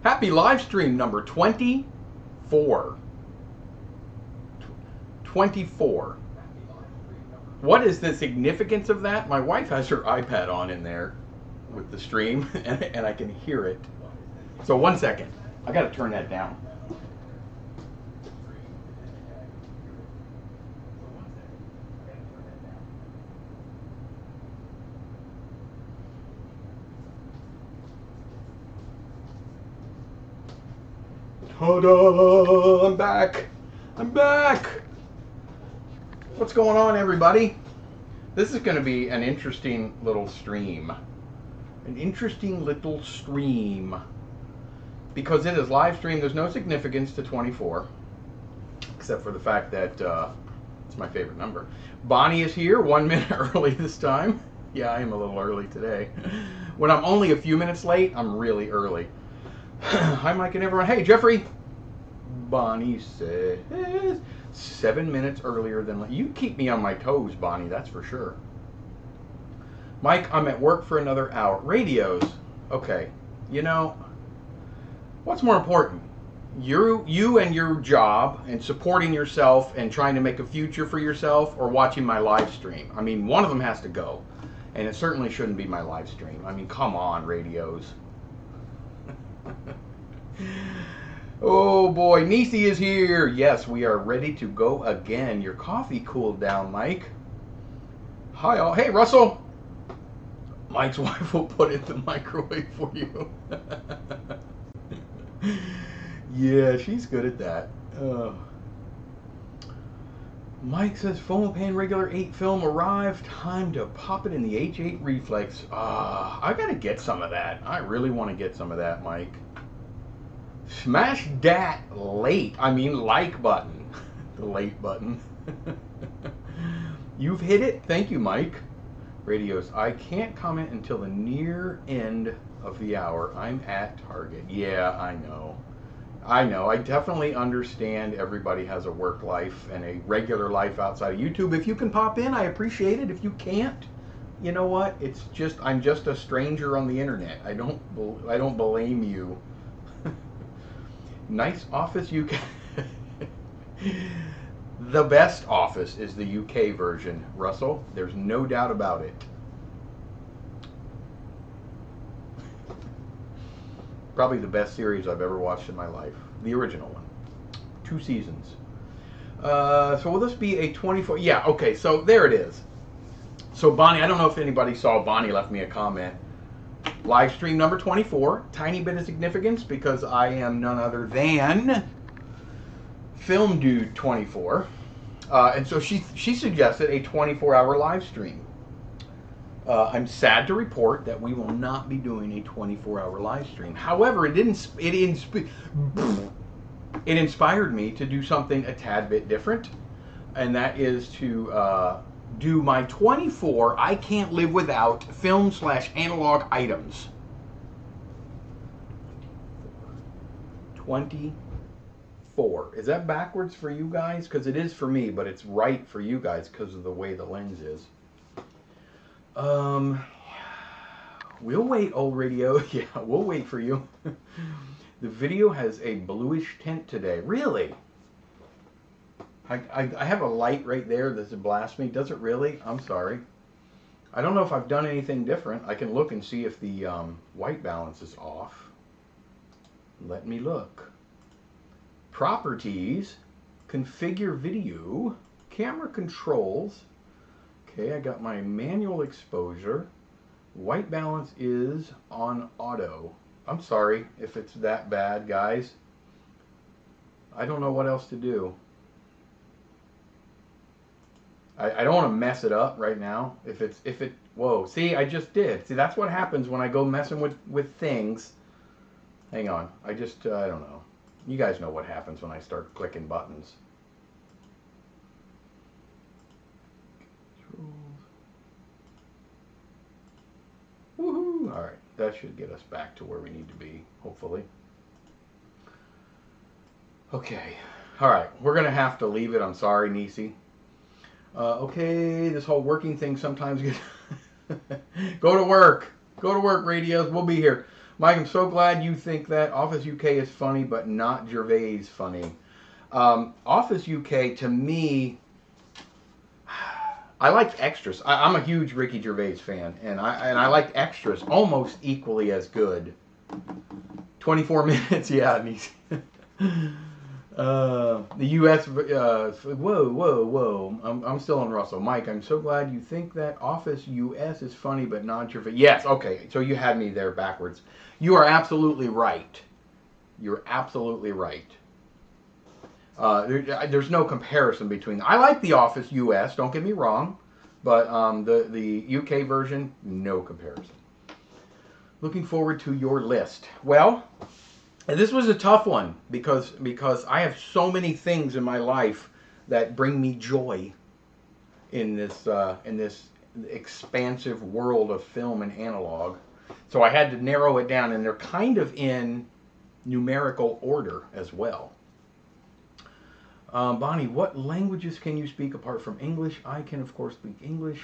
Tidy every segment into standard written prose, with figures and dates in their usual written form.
Happy live stream number 24. 24. What is the significance of that? My wife has her iPad on in there with the stream, and I can hear it. So 1 second. I got to turn that down. Ta-da! I'm back. I'm back. What's going on, everybody? This is going to be an interesting little stream. An interesting little stream. Because it is live stream, there's no significance to 24. Except for the fact that it's my favorite number. Bonnie is here 1 minute early this time. Yeah, I am a little early today. When I'm only a few minutes late, I'm really early. Hi, Mike and everyone. Hey, Jeffrey. Bonnie says 7 minutes earlier than... You keep me on my toes, Bonnie, that's for sure. Mike, I'm at work for another hour. Radios. Okay. You know, what's more important? You and your job and supporting yourself and trying to make a future for yourself, or watching my live stream? I mean, one of them has to go. And it certainly shouldn't be my live stream. I mean, come on, radios. Oh boy, Nisi is here. Yes, we are ready to go again. Your coffee cooled down, Mike. Hi all. Hey, Russell. Mike's wife will put it in the microwave for you. Yeah, she's good at that. Mike says, foam pan regular 8 film arrived. Time to pop it in the H8 reflex. I gotta get some of that. I really want to get some of that, Mike. Smash that like button. The late button. You've hit it. Thank you, Mike. Radios. I can't comment until the near end of the hour. I'm at Target. Yeah, I know. I know. I definitely understand everybody has a work life and a regular life outside of YouTube. If you can pop in, I appreciate it. If you can't, you know what? It's just, I'm just a stranger on the internet. I don't blame you. Nice office UK. The best office is the UK version, Russell. There's no doubt about it. Probably the best series I've ever watched in my life. The original one. 2 seasons. So will this be a 24? Yeah, okay, so there it is. So Bonnie, I don't know if anybody saw, Bonnie left me a comment. Live stream number 24. Tiny bit of significance because I am none other than Filmboy24. And so she suggested a 24-hour live stream. I'm sad to report that we will not be doing a 24-hour live stream. However, it inspired me to do something a tad bit different, and that is to do my 24 I can't live without film/analog items. 24. Is that backwards for you guys? Because it is for me, but it's right for you guys because of the way the lens is. We'll wait, old radio. Yeah, we'll wait for you. The video has a bluish tint today. Really? I have a light right there that's blast me. Does it really? I'm sorry. I don't know if I've done anything different. I can look and see if the white balance is off. Let me look. Properties. Configure video. Camera controls. Okay, I got my manual exposure. White balance is on auto. I'm sorry if it's that bad, guys. I don't know what else to do. I don't want to mess it up right now. Whoa, see, I just did. See, that's what happens when I go messing with things. Hang on, I don't know. You guys know what happens when I start clicking buttons. Woohoo! All right, that should get us back to where we need to be, hopefully. Okay, all right, we're gonna have to leave it. I'm sorry, Nisi. Okay, this whole working thing sometimes gets... Go to work, radios. We'll be here. Mike, I'm so glad you think that Office UK is funny, but not Gervais funny. Office UK, to me, I liked Extras. I'm a huge Ricky Gervais fan, and I liked Extras almost equally as good. 24 minutes, yeah. The U.S. Whoa. I'm still on Russell. Mike, I'm so glad you think that Office U.S. is funny, but not Gervais. Yes, okay. So you had me there backwards. You are absolutely right. You're absolutely right. There's no comparison between. I like The Office U.S. Don't get me wrong, but the UK version, no comparison. Looking forward to your list. Well, this was a tough one because I have so many things in my life that bring me joy in this expansive world of film and analog. So I had to narrow it down, and they're kind of in numerical order as well. Bonnie, what languages can you speak apart from English? I can, of course, speak English,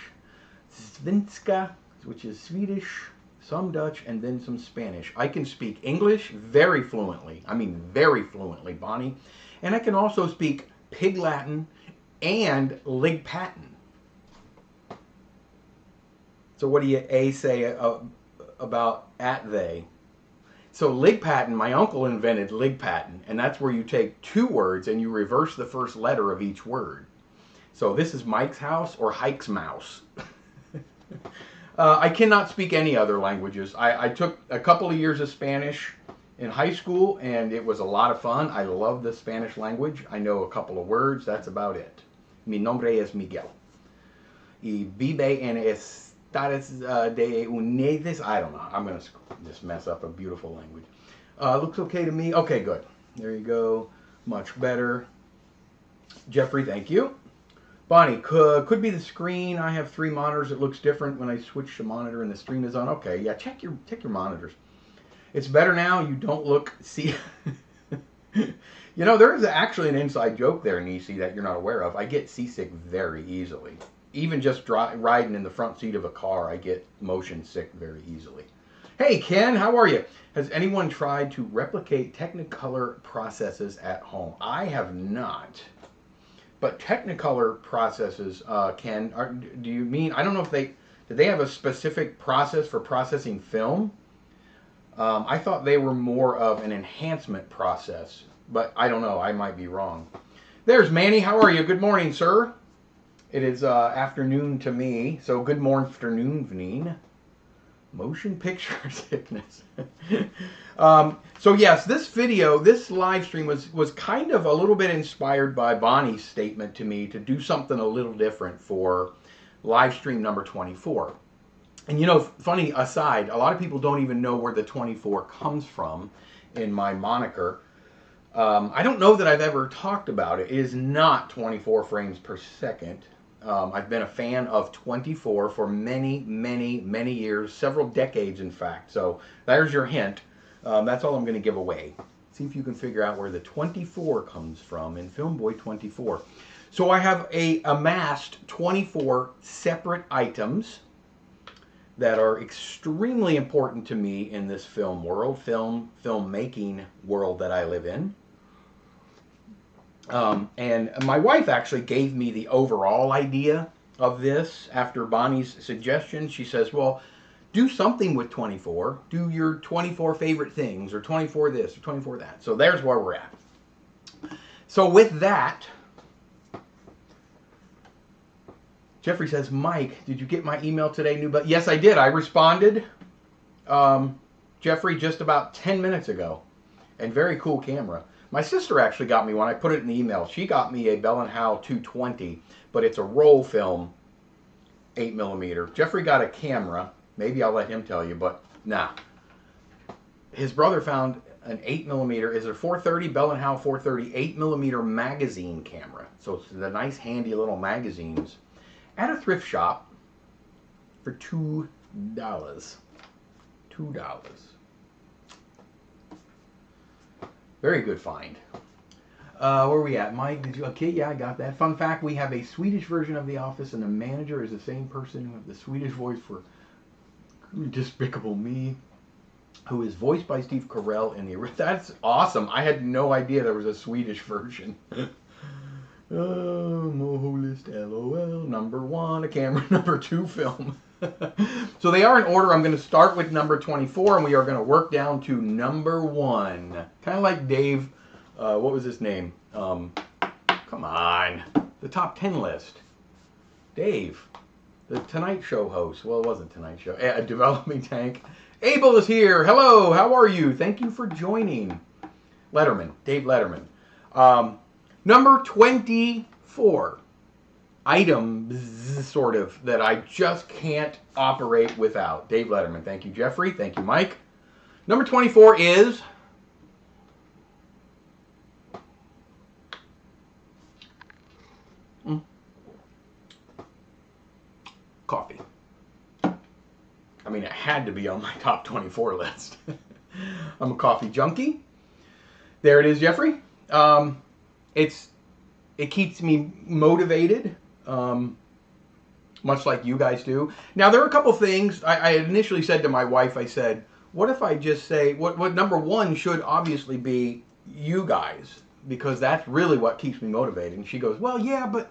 Svenska, which is Swedish, some Dutch, and then some Spanish. I can speak English very fluently. I mean, very fluently, Bonnie. And I can also speak Pig Latin and Lig Patin. So what do you say about at they? So Lig Patin, my uncle invented Lig Patin, and that's where you take two words and you reverse the first letter of each word. So this is Mike's house or Hike's mouse. I cannot speak any other languages. I took a couple of years of Spanish in high school, and it was a lot of fun. I love the Spanish language. I know a couple of words. That's about it. Mi nombre es Miguel. Y vive en Estados de Unidos. I don't know. I'm going to just mess up a beautiful language. Looks okay to me. Okay, good. There you go. Much better. Jeffrey, thank you. Bonnie, could be the screen. I have 3 monitors. It looks different when I switch the monitor and the stream is on. Okay, yeah, check your monitors. It's better now. You don't look see. You know, there is actually an inside joke there, Nisi, that you're not aware of. I get seasick very easily. Even just riding in the front seat of a car, I get motion sick very easily. Hey, Ken, how are you? Has anyone tried to replicate Technicolor processes at home? I have not. But Technicolor processes, Ken, do you mean, I don't know if do they have a specific process for processing film? I thought they were more of an enhancement process, but I don't know, I might be wrong. There's Manny, how are you? Good morning, sir. It is afternoon to me, so good morning, afternoon. Motion picture sickness. So yes, this live stream was kind of a little bit inspired by Bonnie's statement to me to do something a little different for live stream number 24. And you know, funny aside, a lot of people don't even know where the 24 comes from in my moniker. I don't know that I've ever talked about it. It is not 24 frames per second. I've been a fan of 24 for many years, several decades in fact. So there's your hint. That's all I'm going to give away. See if you can figure out where the 24 comes from in Filmboy24. So I have amassed 24 separate items that are extremely important to me in this film world, filmmaking world that I live in. And my wife actually gave me the overall idea of this after Bonnie's suggestion. She says, well, do something with 24. Do your 24 favorite things, or 24 this, or 24 that. So there's where we're at. So with that, Jeffrey says, Mike, did you get my email today? Yes, I did. I responded, Jeffrey, just about 10 minutes ago. And very cool camera. My sister actually got me one. I put it in the email. She got me a Bell & Howell 220, but it's a roll film 8mm. Jeffrey got a camera. Maybe I'll let him tell you, but nah. His brother found an 8mm. Is it a 430 Bell & Howell 430 8mm magazine camera? So it's the nice handy little magazines at a thrift shop for $2. $2. Very good find. Where are we at? Mike, did you? Okay, yeah, I got that. Fun fact, we have a Swedish version of The Office, and the manager is the same person who has the Swedish voice for Despicable Me. who is voiced by Steve Carell in the... That's awesome. I had no idea there was a Swedish version. Moholist, LOL, number 1, a camera, number 2 film. So they are in order. I'm going to start with number 24, and we are going to work down to number 1. Kind of like Dave, what was his name? Come on. The top 10 list. Dave, the Tonight Show host. Well, it wasn't Tonight Show. Developing Tank. Abel is here. Hello, how are you? Thank you for joining. Letterman, Dave Letterman. Number 24. Items, sort of, that I just can't operate without. Dave Letterman. Thank you, Jeffrey. Thank you, Mike. Number 24 is... coffee. I mean, it had to be on my top 24 list. I'm a coffee junkie. There it is, Jeffrey. It keeps me motivated, much like you guys do. Now, there are a couple things. I initially said to my wife, I said, what if I just say, what number 1 should obviously be you guys, because that's really what keeps me motivated. And she goes, well, yeah, but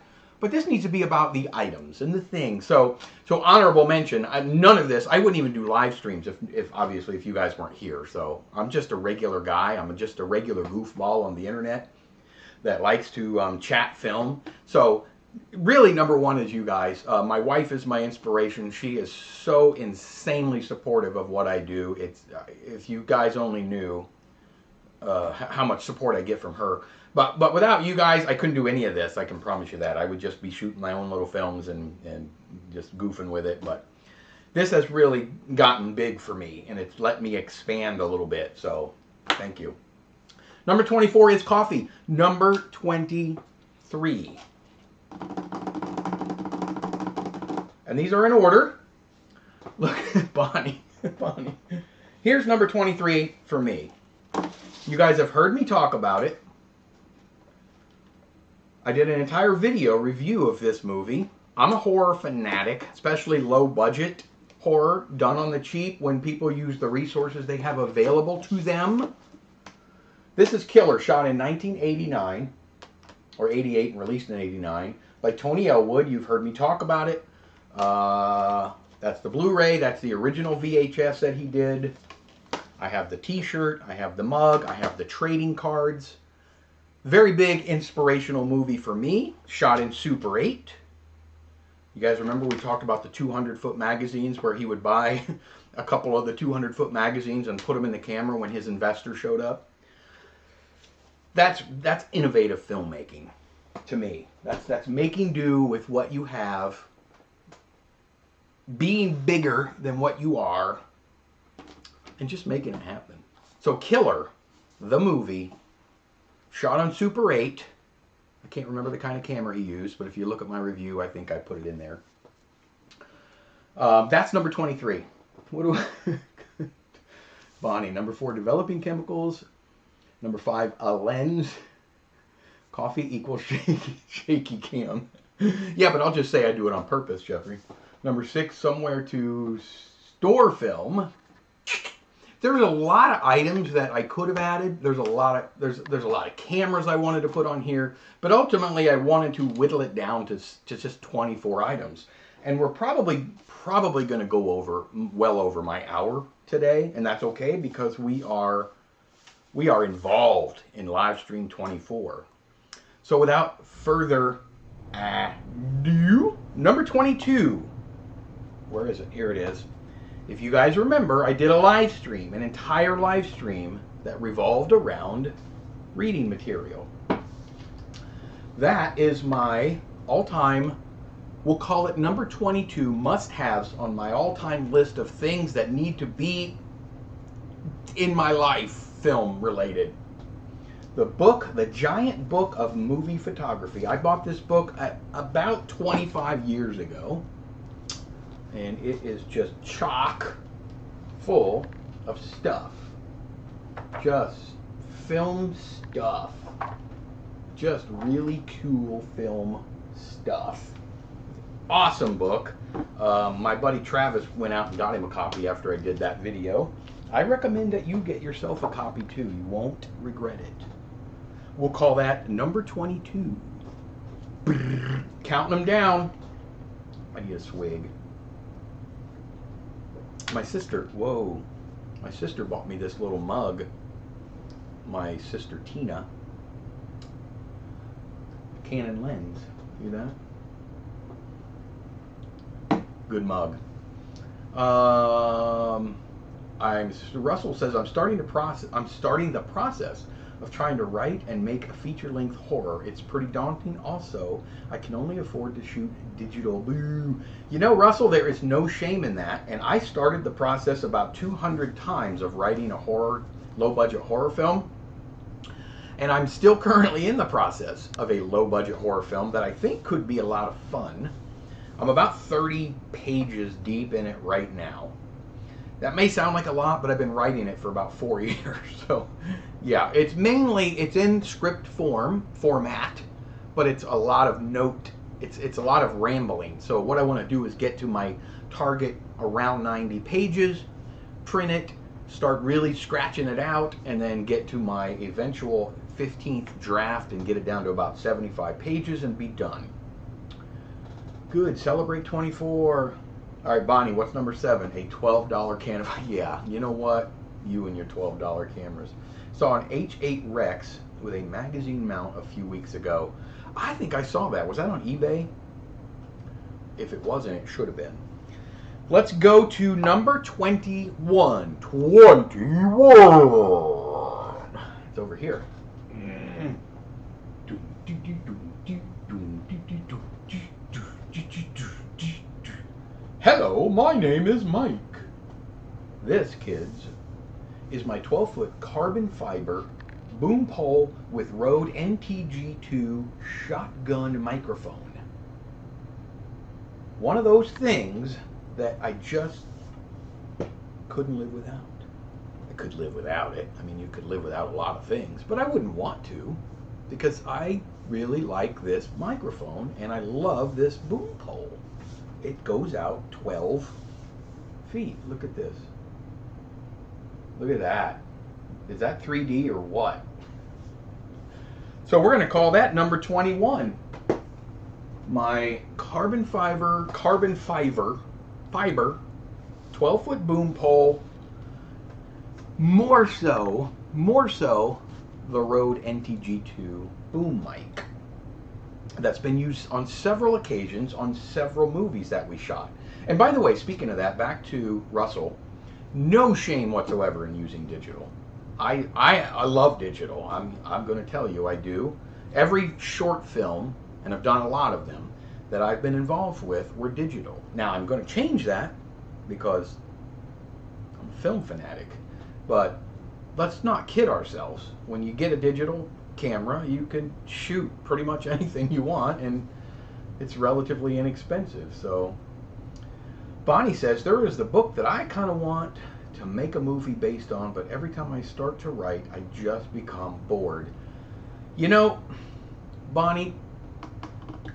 this needs to be about the items and the things. So honorable mention, none of this, I wouldn't even do live streams if obviously if you guys weren't here. So I'm just a regular guy. I'm just a regular goofball on the internet that likes to chat film. So really number 1 is you guys. My wife is my inspiration. She is so insanely supportive of what I do. It's if you guys only knew how much support I get from her. But without you guys, I couldn't do any of this. I can promise you that. I would just be shooting my own little films and just goofing with it. But this has really gotten big for me, and it's let me expand a little bit. So thank you. Number 24 is coffee. Number 23. And these are in order. Look at Bonnie. Bonnie. Here's number 23 for me. You guys have heard me talk about it. I did an entire video review of this movie. I'm a horror fanatic, especially low budget horror, done on the cheap when people use the resources they have available to them. This is Killer, shot in 1989, or 88 and released in 89, by Tony Elwood. You've heard me talk about it. That's the Blu-ray, that's the original VHS that he did. I have the t-shirt, I have the mug, I have the trading cards. Very big inspirational movie for me, shot in Super 8. You guys remember we talked about the 200-foot magazines where he would buy a couple of the 200-foot magazines and put them in the camera when his investor showed up? That's innovative filmmaking to me. That's making do with what you have, being bigger than what you are, and just making it happen. So Killer, the movie, shot on Super 8. I can't remember the kind of camera he used, but if you look at my review, I think I put it in there. That's number 23. What do I... Bonnie. Number 4, developing chemicals. Number 5, a lens. Coffee equals shaky cam. Yeah, but I'll just say I do it on purpose, Jeffrey. Number 6, somewhere to store film. There's a lot of items that I could have added. There's a lot of cameras I wanted to put on here, but ultimately I wanted to whittle it down to just 24 items. And we're probably going to go over well over my hour today, and that's okay because we are involved in live stream 24. So without further ado, number 22. Where is it? Here it is. If you guys remember, I did a live stream, an entire live stream that revolved around reading material. That is my all-time, we'll call it number 22 must-haves on my all-time list of things that need to be in my life, film-related. The book, the giant book of movie photography. I bought this book about 25 years ago. And it is just chock full of stuff. Just film stuff. Just really cool film stuff. Awesome book. My buddy Travis went out and got him a copy after I did that video. I recommend that you get yourself a copy too. You won't regret it. We'll call that number 22. Counting them down. I need a swig. My sister bought me this little mug. My sister Tina. Canon lens. See that? Good mug. Russell says I'm starting the process of trying to write and make a feature-length horror. It's pretty daunting. Also, I can only afford to shoot digital. Boo. You know, Russell, there is no shame in that. And I started the process about 200 times of writing a low-budget horror film. And I'm still currently in the process of a low-budget horror film that I think could be a lot of fun. I'm about 30 pages deep in it right now. That may sound like a lot, but I've been writing it for about 4 years. So, yeah, it's in script format, but it's a lot of it's a lot of rambling. So what I want to do is get to my target around 90 pages, print it, start really scratching it out, and then get to my eventual 15th draft and get it down to about 75 pages and be done. Good. Celebrate 24. All right, Bonnie, what's number 7? A $12 can of... Yeah, you know what? You and your $12 cameras. Saw an H8 Rex with a magazine mount a few weeks ago. I think I saw that. Was that on eBay? If it wasn't, it should have been. Let's go to number 21. 21. It's over here. Hello, my name is Mike. This, kids, is my 12-foot carbon fiber boom pole with Rode NTG2 shotgun microphone. One of those things that I just couldn't live without. I could live without it. I mean, you could live without a lot of things, but I wouldn't want to because I really like this microphone and I love this boom pole. It goes out 12 feet. Look at this. Look at that. Is that 3D or what? So we're going to call that number 21. My carbon fiber 12-foot boom pole. More so the Rode NTG2 boom mic. That's been used on several occasions on several movies that we shot. And by the way, speaking of that, back to Russell, no shame whatsoever in using digital. I love digital. I'm going to tell you I do. Every short film, and I've done a lot of them, that I've been involved with were digital. Now I'm going to change that because I'm a film fanatic. But let's not kid ourselves. When you get a digital camera, you can shoot pretty much anything you want and it's relatively inexpensive. So Bonnie says there is the book that I kind of want to make a movie based on, but every time I start to write I just become bored. You know, Bonnie,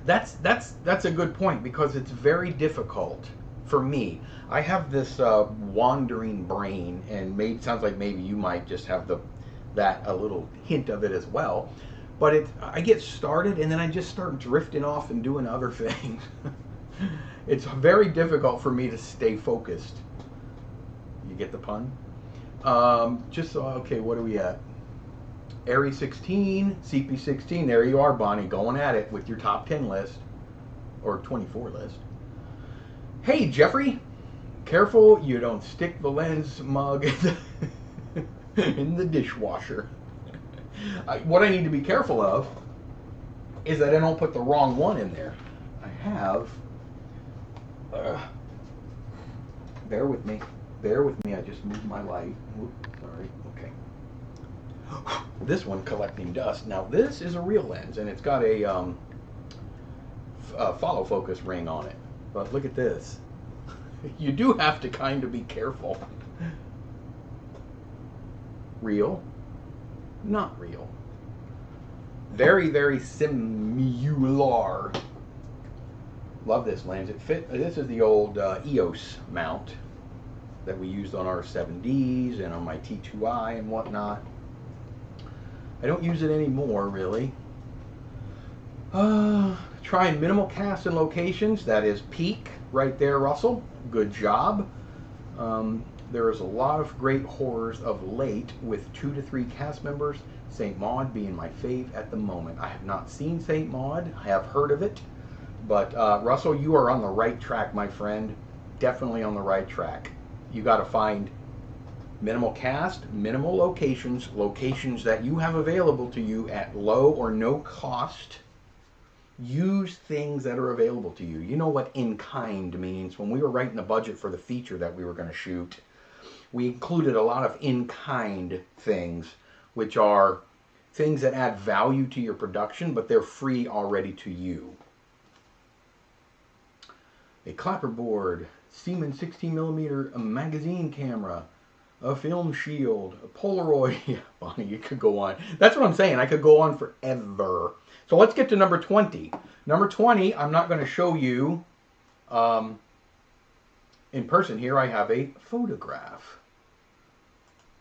that's a good point because it's very difficult for me. I have this wandering brain, and maybe sounds like maybe you might just have a little hint of it as well. But I get started and then I just start drifting off and doing other things. It's very difficult for me to stay focused. You get the pun? Okay, what are we at? Airy 16, CP 16. There you are, Bonnie, going at it with your top 10 list or 24 list. Hey, Jeffrey, careful you don't stick the lens mug in the dishwasher. What I need to be careful of is that I don't put the wrong one in there. I have, bear with me, I just moved my light. Oops, sorry, okay. This one collecting dust. Now this is a real lens and it's got a follow focus ring on it. But look at this. You do have to kind of be careful. Real, not real. Very, very similar. Love this lens. This is the old EOS mount that we used on our 7Ds and on my T2i and whatnot. I don't use it anymore, really. Trying minimal casts and locations. That is peak right there, Russell. Good job. There is a lot of great horrors of late with 2 to 3 cast members. St. Maud being my fave at the moment. I have not seen St. Maud. I have heard of it. But Russell, you are on the right track, my friend. Definitely on the right track. You got to find minimal cast, minimal locations, locations that you have available to you at low or no cost. Use things that are available to you. You know what in kind means. When we were writing the budget for the feature that we were going to shoot, we included a lot of in kind things, which are things that add value to your production, but they're free already to you. A clapperboard, Siemens 16mm magazine camera, a film shield, a Polaroid. Yeah, Bonnie, you could go on. That's what I'm saying. I could go on forever. So let's get to number 20. Number 20, I'm not going to show you in person. Here I have a photograph.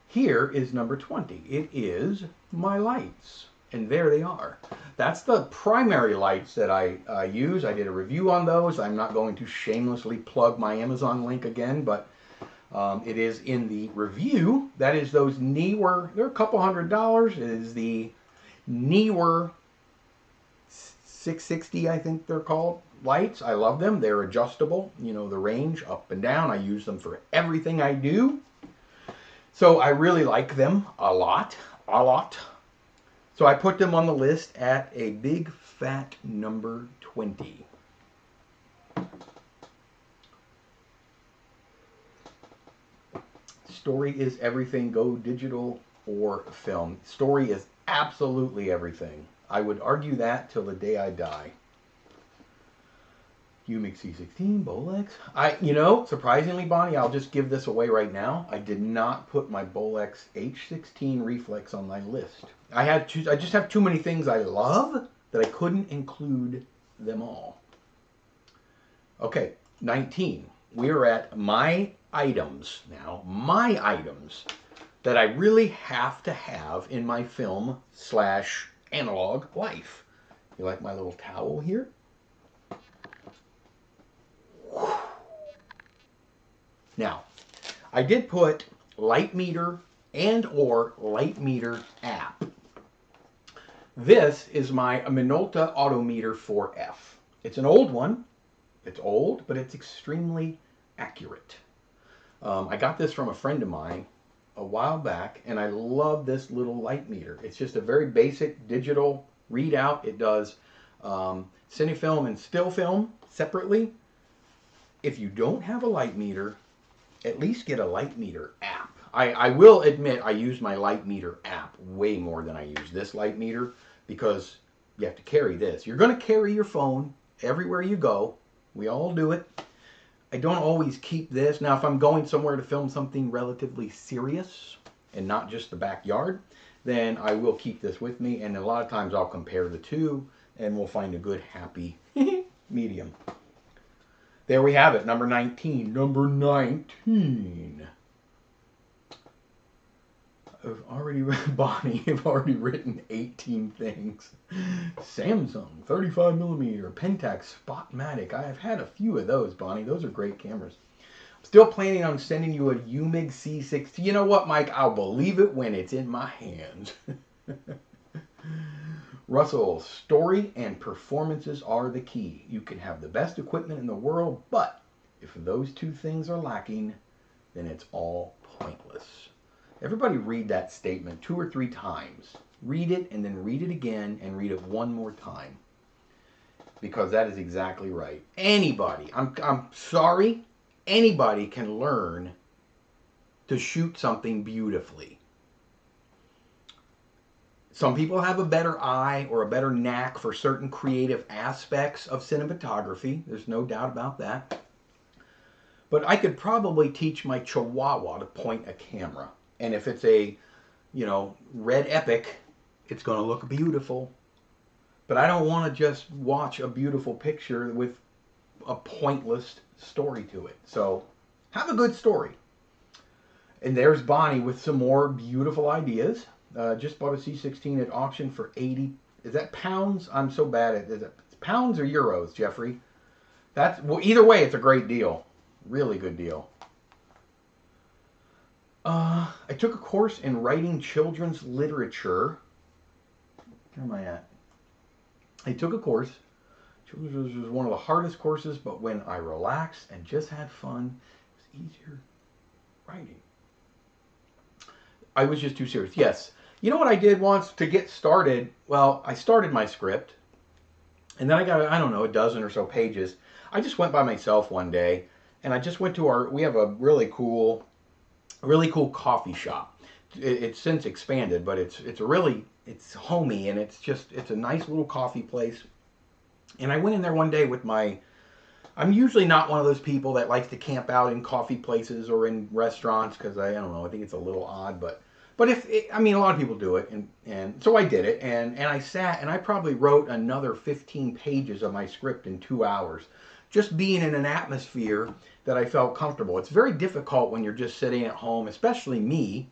Here is number 20. It is my lights. And there they are. That's the primary lights that I use. I did a review on those. I'm not going to shamelessly plug my Amazon link again, but it is in the review. That is those Neewer. They're a couple $100. It is the Neewer 660, I think they're called, lights. I love them. They're adjustable. You know, the range up and down. I use them for everything I do. So I really like them a lot. A lot. So I put them on the list at a big fat number 20. Story is everything. Go digital or film. Story is absolutely everything. I would argue that till the day I die. UMIG C16, Bolex. You know, surprisingly, Bonnie, I'll just give this away right now. I did not put my Bolex H16 reflex on my list. I just have too many things I love that I couldn't include them all. Okay, 19. We are at my items now. My items that I really have to have in my film / analog life. You like my little towel here? Now, I did put light meter and or light meter app. This is my Minolta Autometer 4F. It's an old one. It's old, but it's extremely accurate. I got this from a friend of mine a while back, and I love this little light meter. It's just a very basic digital readout. It does cinefilm and still film separately. If you don't have a light meter, at least get a light meter app. I will admit I use my light meter app way more than I use this light meter because you have to carry this. You're going to carry your phone everywhere you go. We all do it. I don't always keep this. Now, if I'm going somewhere to film something relatively serious and not just the backyard, then I will keep this with me. And a lot of times I'll compare the two and we'll find a good, happy medium. There we have it, number 19. Number 19. I've already written 18 things. Samsung 35mm Pentax Spotmatic. I have had a few of those, Bonnie. Those are great cameras. I'm still planning on sending you a UMIG C60. You know what, Mike? I'll believe it when it's in my hands. Russell, story and performances are the key. You can have the best equipment in the world, but if those two things are lacking, then it's all pointless. Everybody read that statement 2 or 3 times. Read it and then read it again and read it one more time. Because that is exactly right. Anybody, I'm sorry, anybody can learn to shoot something beautifully. Some people have a better eye or a better knack for certain creative aspects of cinematography. There's no doubt about that. But I could probably teach my Chihuahua to point a camera. And if it's a, Red Epic, it's going to look beautiful. But I don't want to just watch a beautiful picture with a pointless story to it. So have a good story. And there's Bonnie with some more beautiful ideas. Just bought a C16 at auction for 80. Is that pounds? I'm so bad at it. Pounds or euros, Jeffrey? That's well. Either way, it's a great deal. Really good deal. I took a course in writing children's literature. Where am I at? I took a course. Children's literature was one of the hardest courses, but when I relaxed and just had fun, it was easier writing. I was just too serious. Yes. You know what I did once to get started? Well, I started my script, and then I got, I don't know, a dozen or so pages. I just went by myself one day, and I just went to we have a really cool coffee shop. It's since expanded, but it's homey, and it's a nice little coffee place. And I went in there one day with I'm usually not one of those people that likes to camp out in coffee places or in restaurants because I don't know, I think it's a little odd, but I mean, a lot of people do it, and so I did it, and I sat, and I probably wrote another 15 pages of my script in 2 hours, just being in an atmosphere that I felt comfortable. It's very difficult when you're just sitting at home, especially me.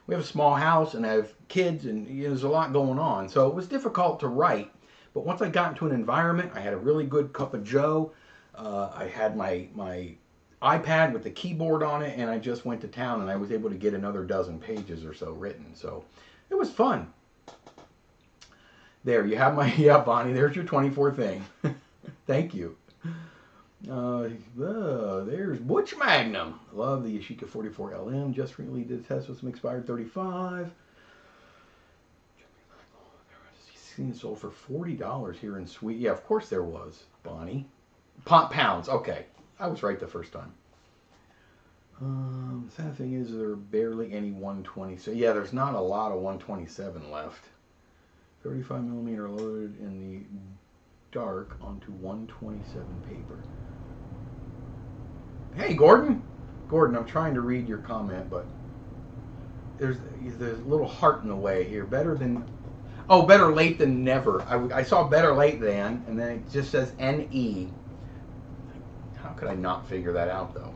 We have a small house, and I have kids, and there's a lot going on, so it was difficult to write, but once I got into an environment, I had a really good cup of joe, I had my iPad with the keyboard on it, and I just went to town, and I was able to get another dozen pages or so written. So it was fun. There, you have my, yeah, Bonnie, there's your 24 thing. Thank you. There's Butch Magnum. Love the Yashica 44 LM. Just recently did a test with some expired 35. Seen sold for $40 here in Sweden. Yeah, of course there was, Bonnie. Pounds, okay. I was right the first time. The sad thing is there are barely any 120. So yeah, there's not a lot of 127 left. 35mm loaded in the dark onto 127 paper. Hey, Gordon. Gordon, I'm trying to read your comment, but there's a little heart in the way here. Better late than never. I saw better late than, and then it just says NE. How could I not figure that out, though?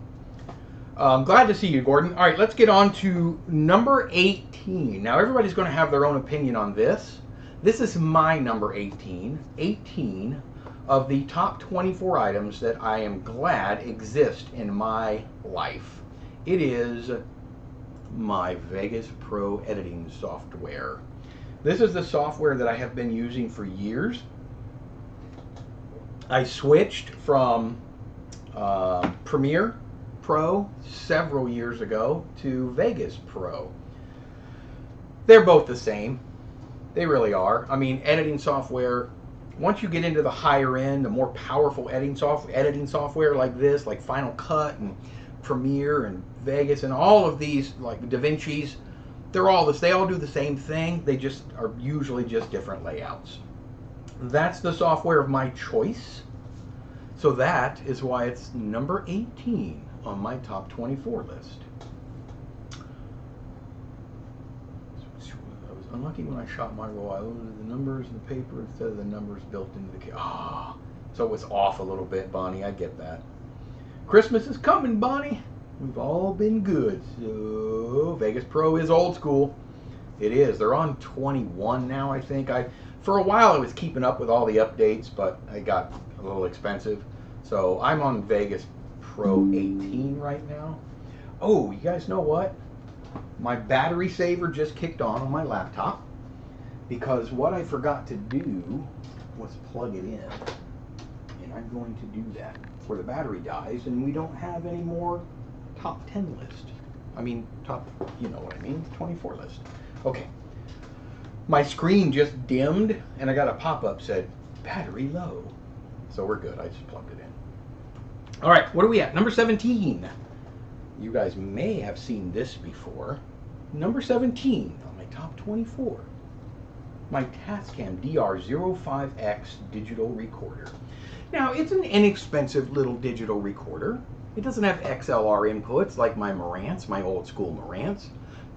Glad to see you, Gordon. All right, let's get on to number 18. Now, everybody's going to have their own opinion on this. This is my number 18. 18 of the top 24 items that I am glad exist in my life. It is my Vegas Pro editing software. This is the software that I have been using for years. I switched from Premiere Pro several years ago to Vegas Pro. They're both the same. They really are. I mean, editing software, once you get into the higher end, the more powerful editing software like this, like Final Cut and Premiere and Vegas and all of these, like DaVinci's, they're all this. They all do the same thing. They just are usually just different layouts. That's the software of my choice. So that is why it's number 18 on my top 24 list. I was unlucky when I shot my roll. I loaded the numbers in the paper instead of the numbers built into the camera. So it was off a little bit, Bonnie. I get that. Christmas is coming, Bonnie. We've all been good. So Vegas Pro is old school. It is. They're on 21 now, I think. For a while I was keeping up with all the updates, but it got a little expensive. So I'm on Vegas Pro 18 right now. Oh, you guys know what? My battery saver just kicked on my laptop because what I forgot to do was plug it in. And I'm going to do that before the battery dies and we don't have any more top 10 list. I mean, top, you know what I mean, 24 list. Okay. My screen just dimmed and I got a pop-up said battery low. So we're good. I just plugged it in. All right, what are we at? Number 17. You guys may have seen this before. Number 17 on my top 24. My Tascam DR05X digital recorder. Now, it's an inexpensive little digital recorder. It doesn't have XLR inputs like my Marantz, my old school Marantz.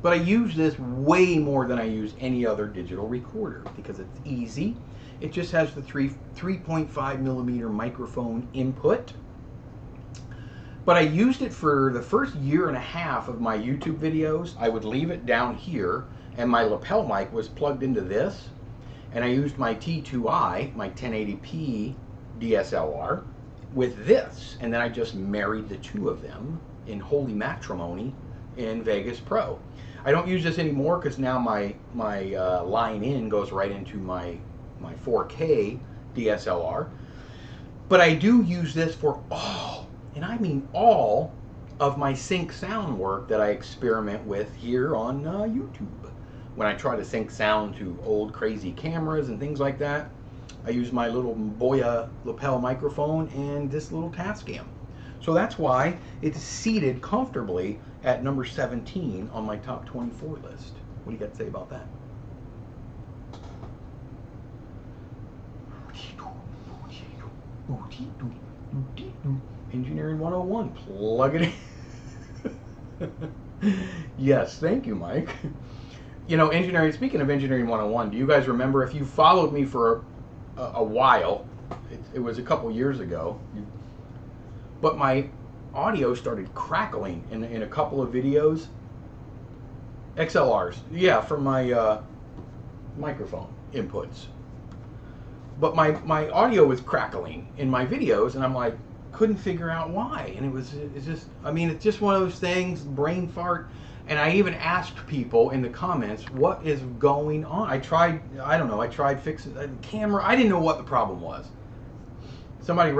But I use this way more than I use any other digital recorder because it's easy. It just has the 3.5mm microphone input. But I used it for the first year and a half of my YouTube videos. I would leave it down here, and my lapel mic was plugged into this. And I used my T2i, my 1080p DSLR, with this. And then I just married the two of them in holy matrimony in Vegas Pro. I don't use this anymore because now my line in goes right into my 4K DSLR. But I do use this for all, and I mean all, of my sync sound work that I experiment with here on YouTube. When I try to sync sound to old crazy cameras and things like that, I use my little Boya lapel microphone and this little Tascam. So that's why it's seated comfortably at number 17 on my top 24 list. What do you got to say about that? Engineering 101, plug it in. Yes, thank you, Mike. You know, engineering, speaking of engineering 101, do you guys remember, if you followed me for a while, it was a couple years ago, but my audio started crackling in a couple of videos. XLRs, yeah, from my microphone inputs. But my audio was crackling in my videos, and I'm like, couldn't figure out why. And it's just, I mean, it's just one of those things, brain fart. And I even asked people in the comments, what is going on? I tried fixing the camera. I didn't know what the problem was. Somebody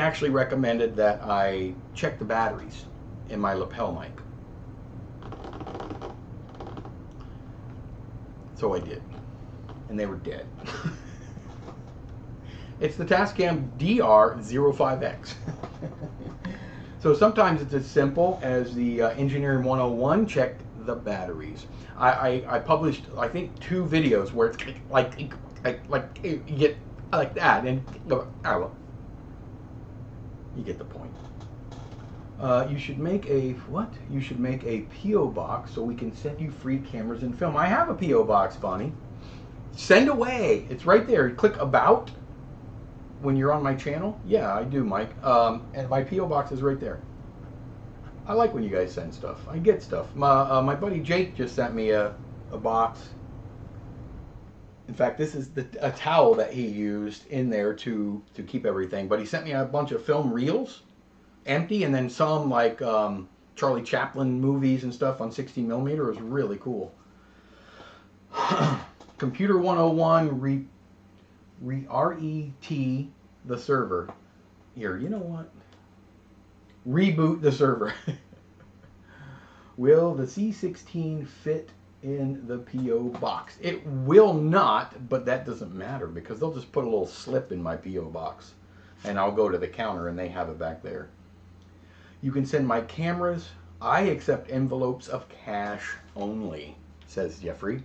actually recommended that I check the batteries in my lapel mic. So I did. And they were dead. It's the Tascam DR05X. So sometimes it's as simple as the Engineering 101, check the batteries. I published, I think, 2 videos where it's like you get like that, and you get the point. You should make a what? You should make a PO box so we can send you free cameras and film. I have a PO box, Bonnie. Send away. It's right there. Click about when you're on my channel. Yeah, I do, Mike. And my PO box is right there. I like when you guys send stuff. I get stuff. My buddy Jake just sent me a box. In fact, this is a towel that he used in there to keep everything. But he sent me a bunch of film reels, empty, and then some like Charlie Chaplin movies and stuff on 16mm. It was really cool. Computer 101 RET the server. Here, you know what? Reboot the server. Will the C16 fit in the PO box? It will not, but that doesn't matter because they'll just put a little slip in my PO box and I'll go to the counter and they have it back there. You can send my cameras. I accept envelopes of cash only, says Jeffrey.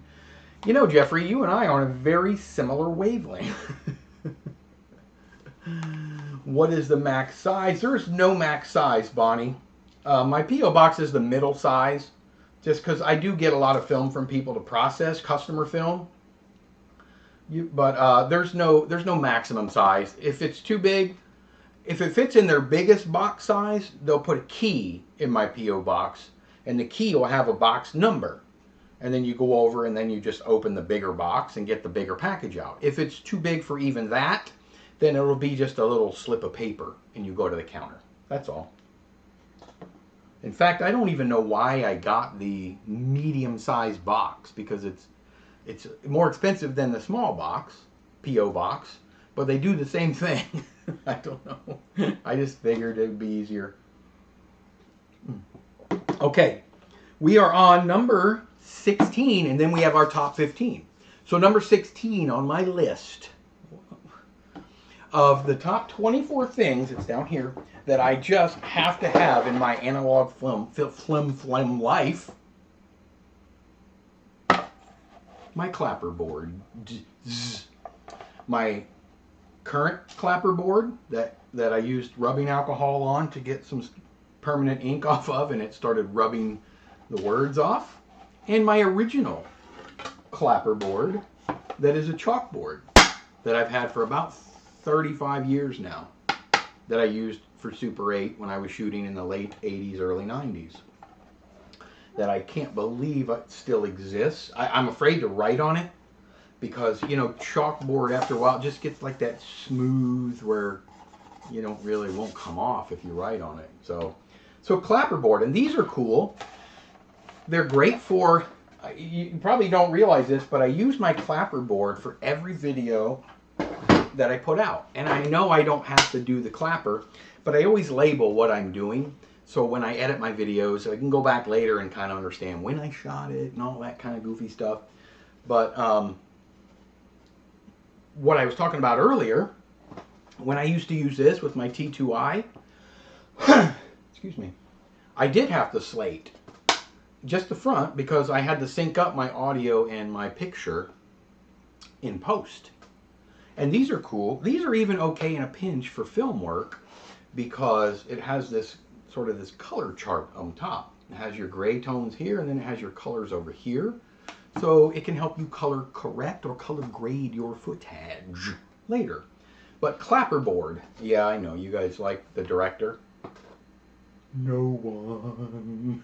You know, Jeffrey, you and I are on a very similar wavelength. What is the max size? There is no max size, Bonnie. My P.O. box is the middle size, just because I do get a lot of film from people to process, customer film. But there's no maximum size. If it's too big, if it fits in their biggest box size, they'll put a key in my P.O. box, and the key will have a box number. And then you go over and then you just open the bigger box and get the bigger package out. If it's too big for even that, then it'll be just a little slip of paper and you go to the counter. That's all. In fact, I don't even know why I got the medium-sized box, because it's more expensive than the small box, P.O. box, but they do the same thing. I don't know. I just figured it'd be easier. Okay, we are on number 16, and then we have our top 15. So number 16 on my list of the top 24 things, it's down here, that I just have to have in my analog film life. My clapper board. My current clapper board that I used rubbing alcohol on to get some permanent ink off of, and it started rubbing the words off. And my original clapper board that is a chalkboard that I've had for about 35 years now. that I used for Super 8 when I was shooting in the late 80s, early 90s. That I can't believe it still exists. I'm afraid to write on it because, you know, chalkboard after a while just gets like that smooth where you don't really won't come off if you write on it. So clapperboard, and these are cool. They're great for, you probably don't realize this, but I use my clapperboard for every video that I put out. And I know I don't have to do the clapper, but I always label what I'm doing. So when I edit my videos, I can go back later and kind of understand when I shot it and all that kind of goofy stuff. But what I was talking about earlier, when I used to use this with my T2i, excuse me, I did have to slate just the front because I had to sync up my audio and my picture in post. And these are cool. These are even okay in a pinch for film work because it has this sort of this color chart on top. It has your gray tones here and then it has your colors over here. So it can help you color correct or color grade your footage later. But clapperboard, yeah, I know, you guys like the director. No one.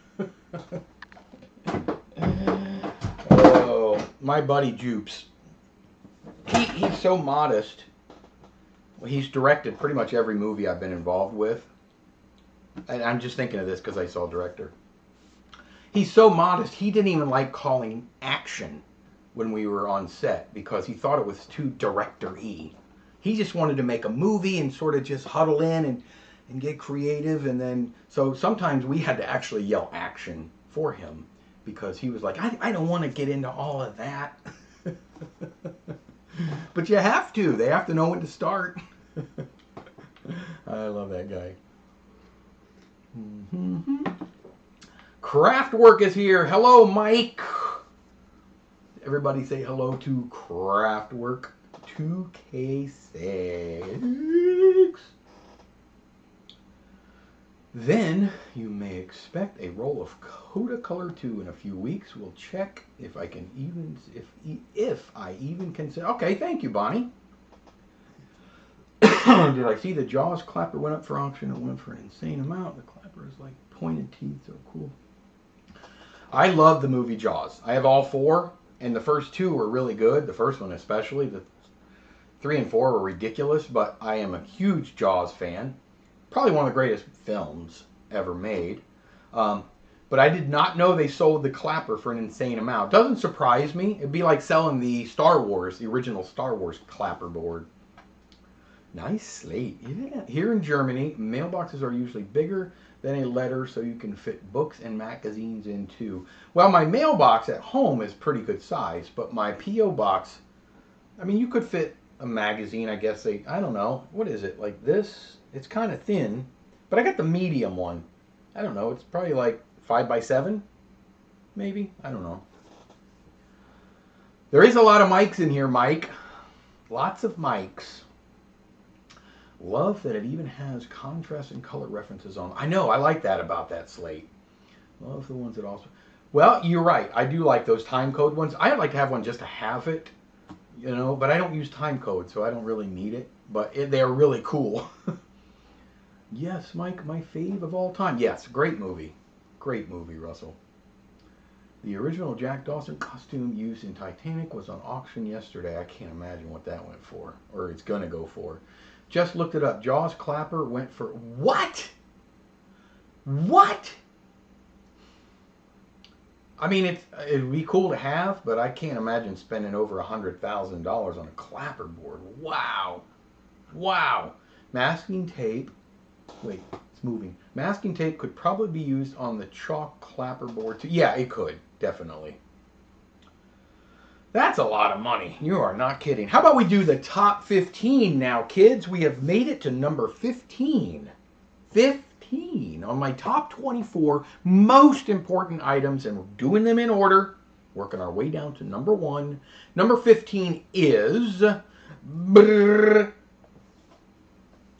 Oh, my buddy Jupes. He's so modest. He's directed pretty much every movie I've been involved with. And I'm just thinking of this because I saw director. He's so modest, he didn't even like calling action when we were on set because he thought it was too director-y. He just wanted to make a movie and sort of just huddle in and get creative. And then, so sometimes we had to actually yell action for him because he was like, I don't want to get into all of that. But you have to. They have to know when to start. I love that guy. Craftwork is here. Hello, Mike. Everybody say hello to Craftwork 2K6. Then you may expect a roll of Coda Color 2 in a few weeks. We'll check if I can even, if I even consider. Okay, thank you, Bonnie. Did I see the Jaws clapper went up for auction? It went for an insane amount. The clapper is like pointed teeth, so cool. I love the movie Jaws. I have all 4, and the first 2 were really good. The first one especially. The 3 and 4 were ridiculous, but I am a huge Jaws fan. Probably one of the greatest films ever made. But I did not know they sold the clapper for an insane amount. Doesn't surprise me. It'd be like selling the Star Wars, the original Star Wars clapper board. Nice slate. Yeah. Here in Germany, mailboxes are usually bigger than a letter, so you can fit books and magazines in too. Well, my mailbox at home is pretty good size, but my P.O. box, I mean, you could fit a magazine, I guess. I don't know. What is it? Like this? It's kind of thin, but I got the medium one. I don't know. It's probably like 5x7, maybe. I don't know. There is a lot of mics in here, Mike. Lots of mics. Love that it even has contrast and color references on. I know. I like that about that slate. Love the ones that also. Well, you're right. I do like those time code ones. I'd like to have one just to have it, you know, but I don't use time code, so I don't really need it. But they're really cool. Yes, Mike, my fave of all time. Yes, great movie. Great movie, Russell. The original Jack Dawson costume used in Titanic was on auction yesterday. I can't imagine what that went for, or it's going to go for. Just looked it up. Jaws clapper went for what? What? I mean, it'd be cool to have, but I can't imagine spending over $100,000 on a clapper board. Wow. Wow. Masking tape. Wait, it's moving. Masking tape could probably be used on the chalk clapper board too. Yeah, it could. Definitely. That's a lot of money. You are not kidding. How about we do the top 15 now, kids? We have made it to number 15. 15 on my top 24 most important items, and we're doing them in order. Working our way down to number 1. Number 15 is... We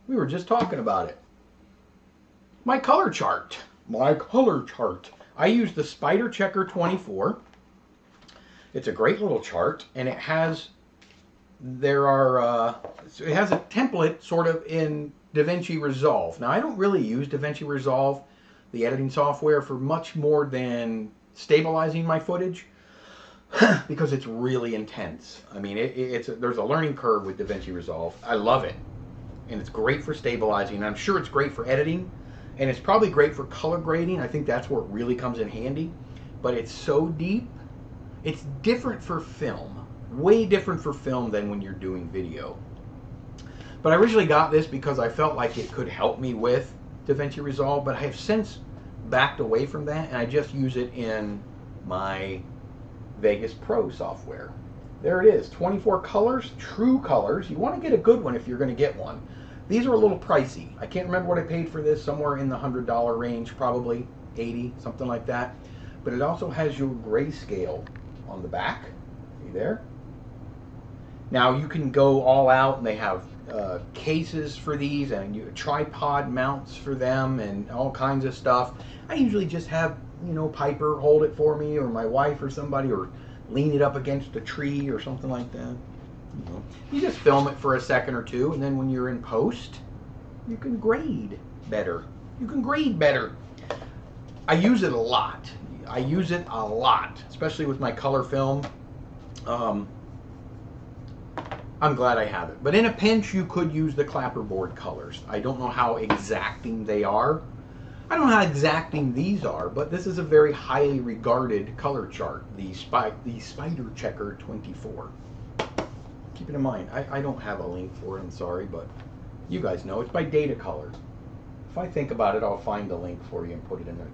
were just talking about it. My color chart. My color chart. I use the Spider Checker 24. It's a great little chart, and it has, it has a template sort of in DaVinci Resolve. Now, I don't really use DaVinci Resolve, the editing software, for much more than stabilizing my footage because it's really intense. I mean, there's a learning curve with DaVinci Resolve. I love it, and it's great for stabilizing. I'm sure it's great for editing, and it's probably great for color grading. I think that's where it really comes in handy, but it's so deep. It's different for film, way different for film than when you're doing video. But I originally got this because I felt like it could help me with DaVinci Resolve, but I have since backed away from that, and I just use it in my Vegas Pro software. There it is, 24 colors, true colors. You want to get a good one if you're going to get one. These are a little pricey. I can't remember what I paid for this, somewhere in the $100 range, probably 80, something like that. But it also has your grayscale on the back. See there? Now you can go all out, and they have cases for these, and tripod mounts for them, and all kinds of stuff. I usually just have, you know, Piper hold it for me, or my wife or somebody, or lean it up against a tree or something like that. You know, you just film it for a second or two, and then when you're in post, you can grade better. You can grade better. I use it a lot. I use it a lot, especially with my color film. I'm glad I have it. But in a pinch, you could use the clapperboard colors. I don't know how exacting they are. I don't know how exacting these are, but this is a very highly regarded color chart, the Spider Checker 24. Keep it in mind, I don't have a link for it, I'm sorry, but you guys know. It's by Data Color. If I think about it, I'll find the link for you and put it in the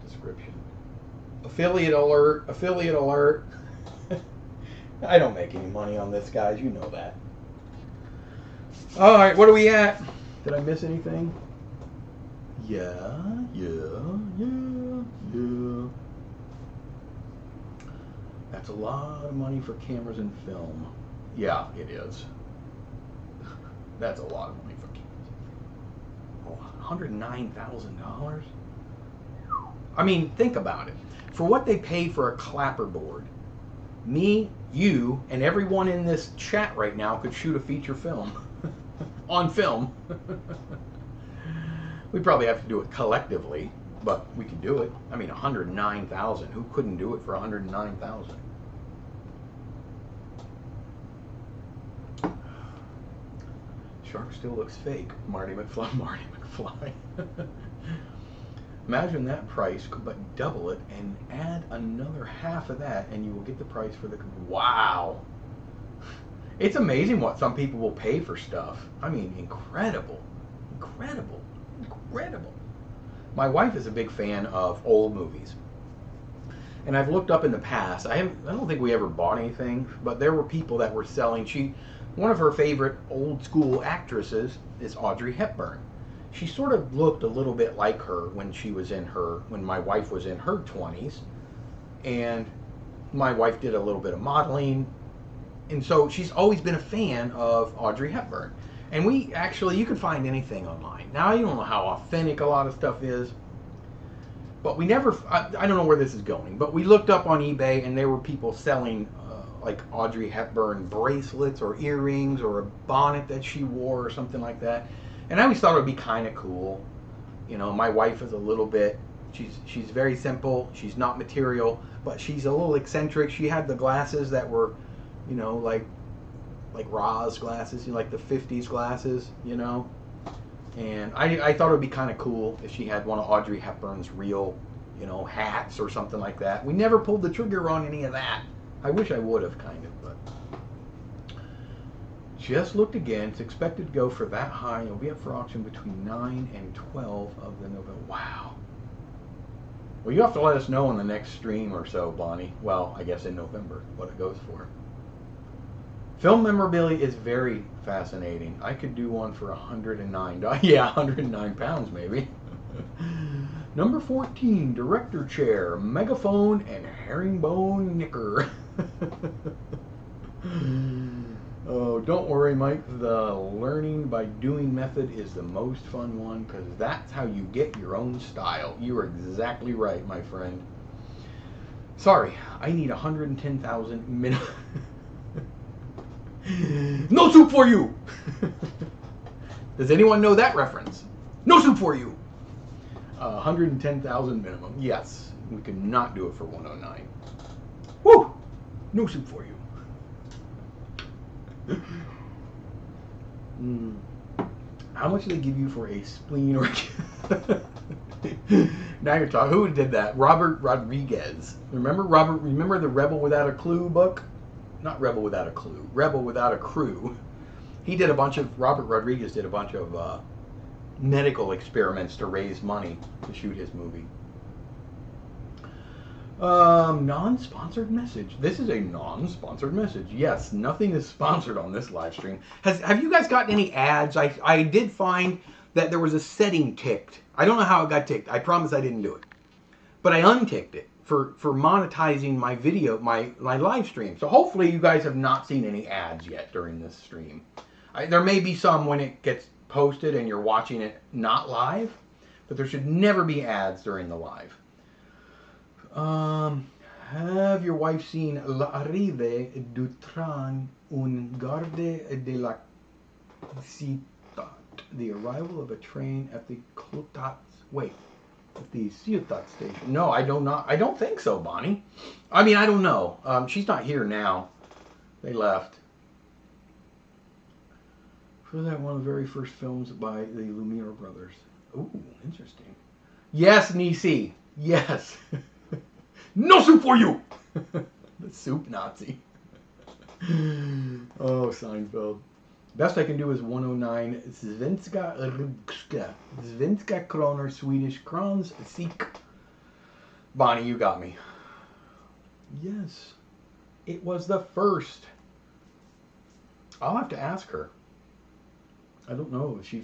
description. Affiliate alert, affiliate alert. I don't make any money on this, guys. You know that. All right, what are we at? Did I miss anything? Yeah. That's a lot of money for cameras and film. Yeah, it is. That's a lot of money for cameras and film. $109,000? I mean, think about it. For what they pay for a clapperboard, me, you, and everyone in this chat right now could shoot a feature film. On film. We probably have to do it collectively, but we can do it. I mean, $109,000. Who couldn't do it for $109,000? Shark still looks fake. Marty McFly. Marty McFly. Imagine that price, but double it and add another half of that, and you will get the price for the... Wow! It's amazing what some people will pay for stuff. I mean, incredible. Incredible. Incredible. My wife is a big fan of old movies. And I've looked up in the past. I don't think we ever bought anything, but there were people that were selling. One of her favorite old school actresses is Audrey Hepburn. She sort of looked a little bit like her when my wife was in her 20s. And my wife did a little bit of modeling. And so she's always been a fan of Audrey Hepburn. And you can find anything online. Now, I don't know how authentic a lot of stuff is. But we never, I don't know where this is going. But we looked up on eBay, and there were people selling like Audrey Hepburn bracelets or earrings or a bonnet that she wore or something like that. And I always thought it would be kind of cool. You know, my wife is a little bit, she's very simple. She's not material, but she's a little eccentric. She had the glasses that were, you know, like Ra's glasses, you know, like the 50s glasses, you know. And I thought it would be kind of cool if she had one of Audrey Hepburn's real, you know, hats or something like that. We never pulled the trigger on any of that. I wish I would have, kind of, but... Just looked again. It's expected to go for that high. It'll be up for auction between 9 and 12 of the November. Wow. Well, you have to let us know on the next stream or so, Bonnie. Well, I guess in November, what it goes for. Film memorabilia is very fascinating. I could do one for $109. Yeah, 109 pounds maybe. Number 14, director chair, megaphone, and herringbone knicker. Oh, don't worry, Mike. The learning by doing method is the most fun one, because that's how you get your own style. You are exactly right, my friend. Sorry, I need 110,000 minutes. No soup for you! Does anyone know that reference? No soup for you. 110,000 minimum. Yes, we could not do it for 109. Woo! No soup for you. How much do they give you for a spleen or? Now you're talking. Who did that? Robert Rodriguez. Remember the Rebel Without a Clue book? Not Rebel Without a Clue. Rebel Without a Crew. He did a bunch of. Robert Rodriguez did a bunch of medical experiments to raise money to shoot his movie. Non-sponsored message. This is a non-sponsored message. Yes, nothing is sponsored on this live stream. Have you guys gotten any ads? I did find that there was a setting ticked. I don't know how it got ticked. I promise I didn't do it. But I unticked it for monetizing my video, my live stream. So hopefully you guys have not seen any ads yet during this stream. There may be some when it gets posted and you're watching it not live, but there should never be ads during the live. Have your wife seen L'arrivée du train, un garde de la ciudad? The arrival of a train at the Ciutat station. No, I don't think so, Bonnie. I mean, I don't know. She's not here now. They left. Was that one of the very first films by the Lumiere brothers? Ooh, interesting. Yes, Nisi. Yes. No soup for you! The soup Nazi. Oh, Seinfeld. Best I can do is 109 Svenska kroner, Swedish crowns, Sik. Bonnie, you got me. Yes. It was the first. I'll have to ask her. I don't know if she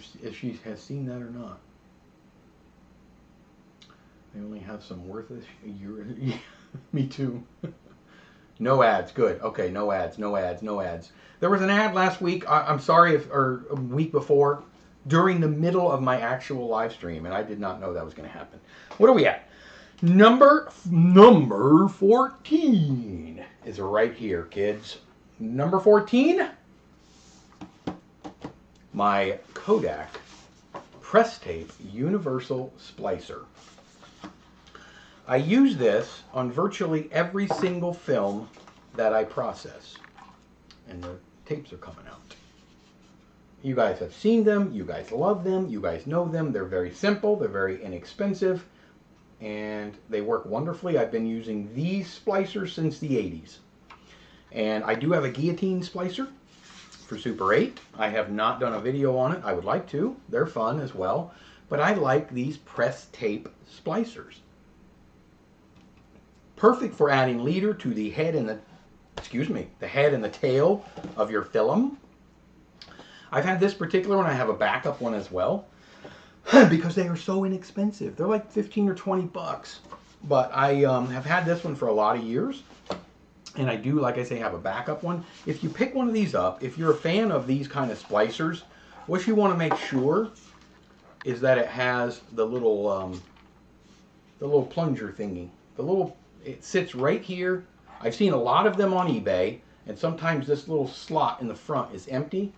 has seen that or not. I only have some worthless. Me too. No ads. Good. Okay. No ads. No ads. No ads. There was an ad last week. I'm sorry or a week before, during the middle of my actual live stream, and I did not know that was going to happen. What are we at? Number 14 is right here, kids. Number 14. My Kodak Press Tape Universal Splicer. I use this on virtually every single film that I process. And the tapes are coming out. You guys have seen them. You guys love them. You guys know them. They're very simple. They're very inexpensive. And they work wonderfully. I've been using these splicers since the 80s. And I do have a guillotine splicer for Super 8. I have not done a video on it. I would like to. They're fun as well. But I like these press tape splicers. Perfect for adding leader to the head and the head and the tail of your film. I've had this particular one. I have a backup one as well because they are so inexpensive. They're like 15 or 20 bucks. But I have had this one for a lot of years. And I do, like I say, have a backup one. If you pick one of these up, if you're a fan of these kind of splicers, what you want to make sure is that it has the little plunger thingy. It sits right here. I've seen a lot of them on eBay, and sometimes this little slot in the front is empty.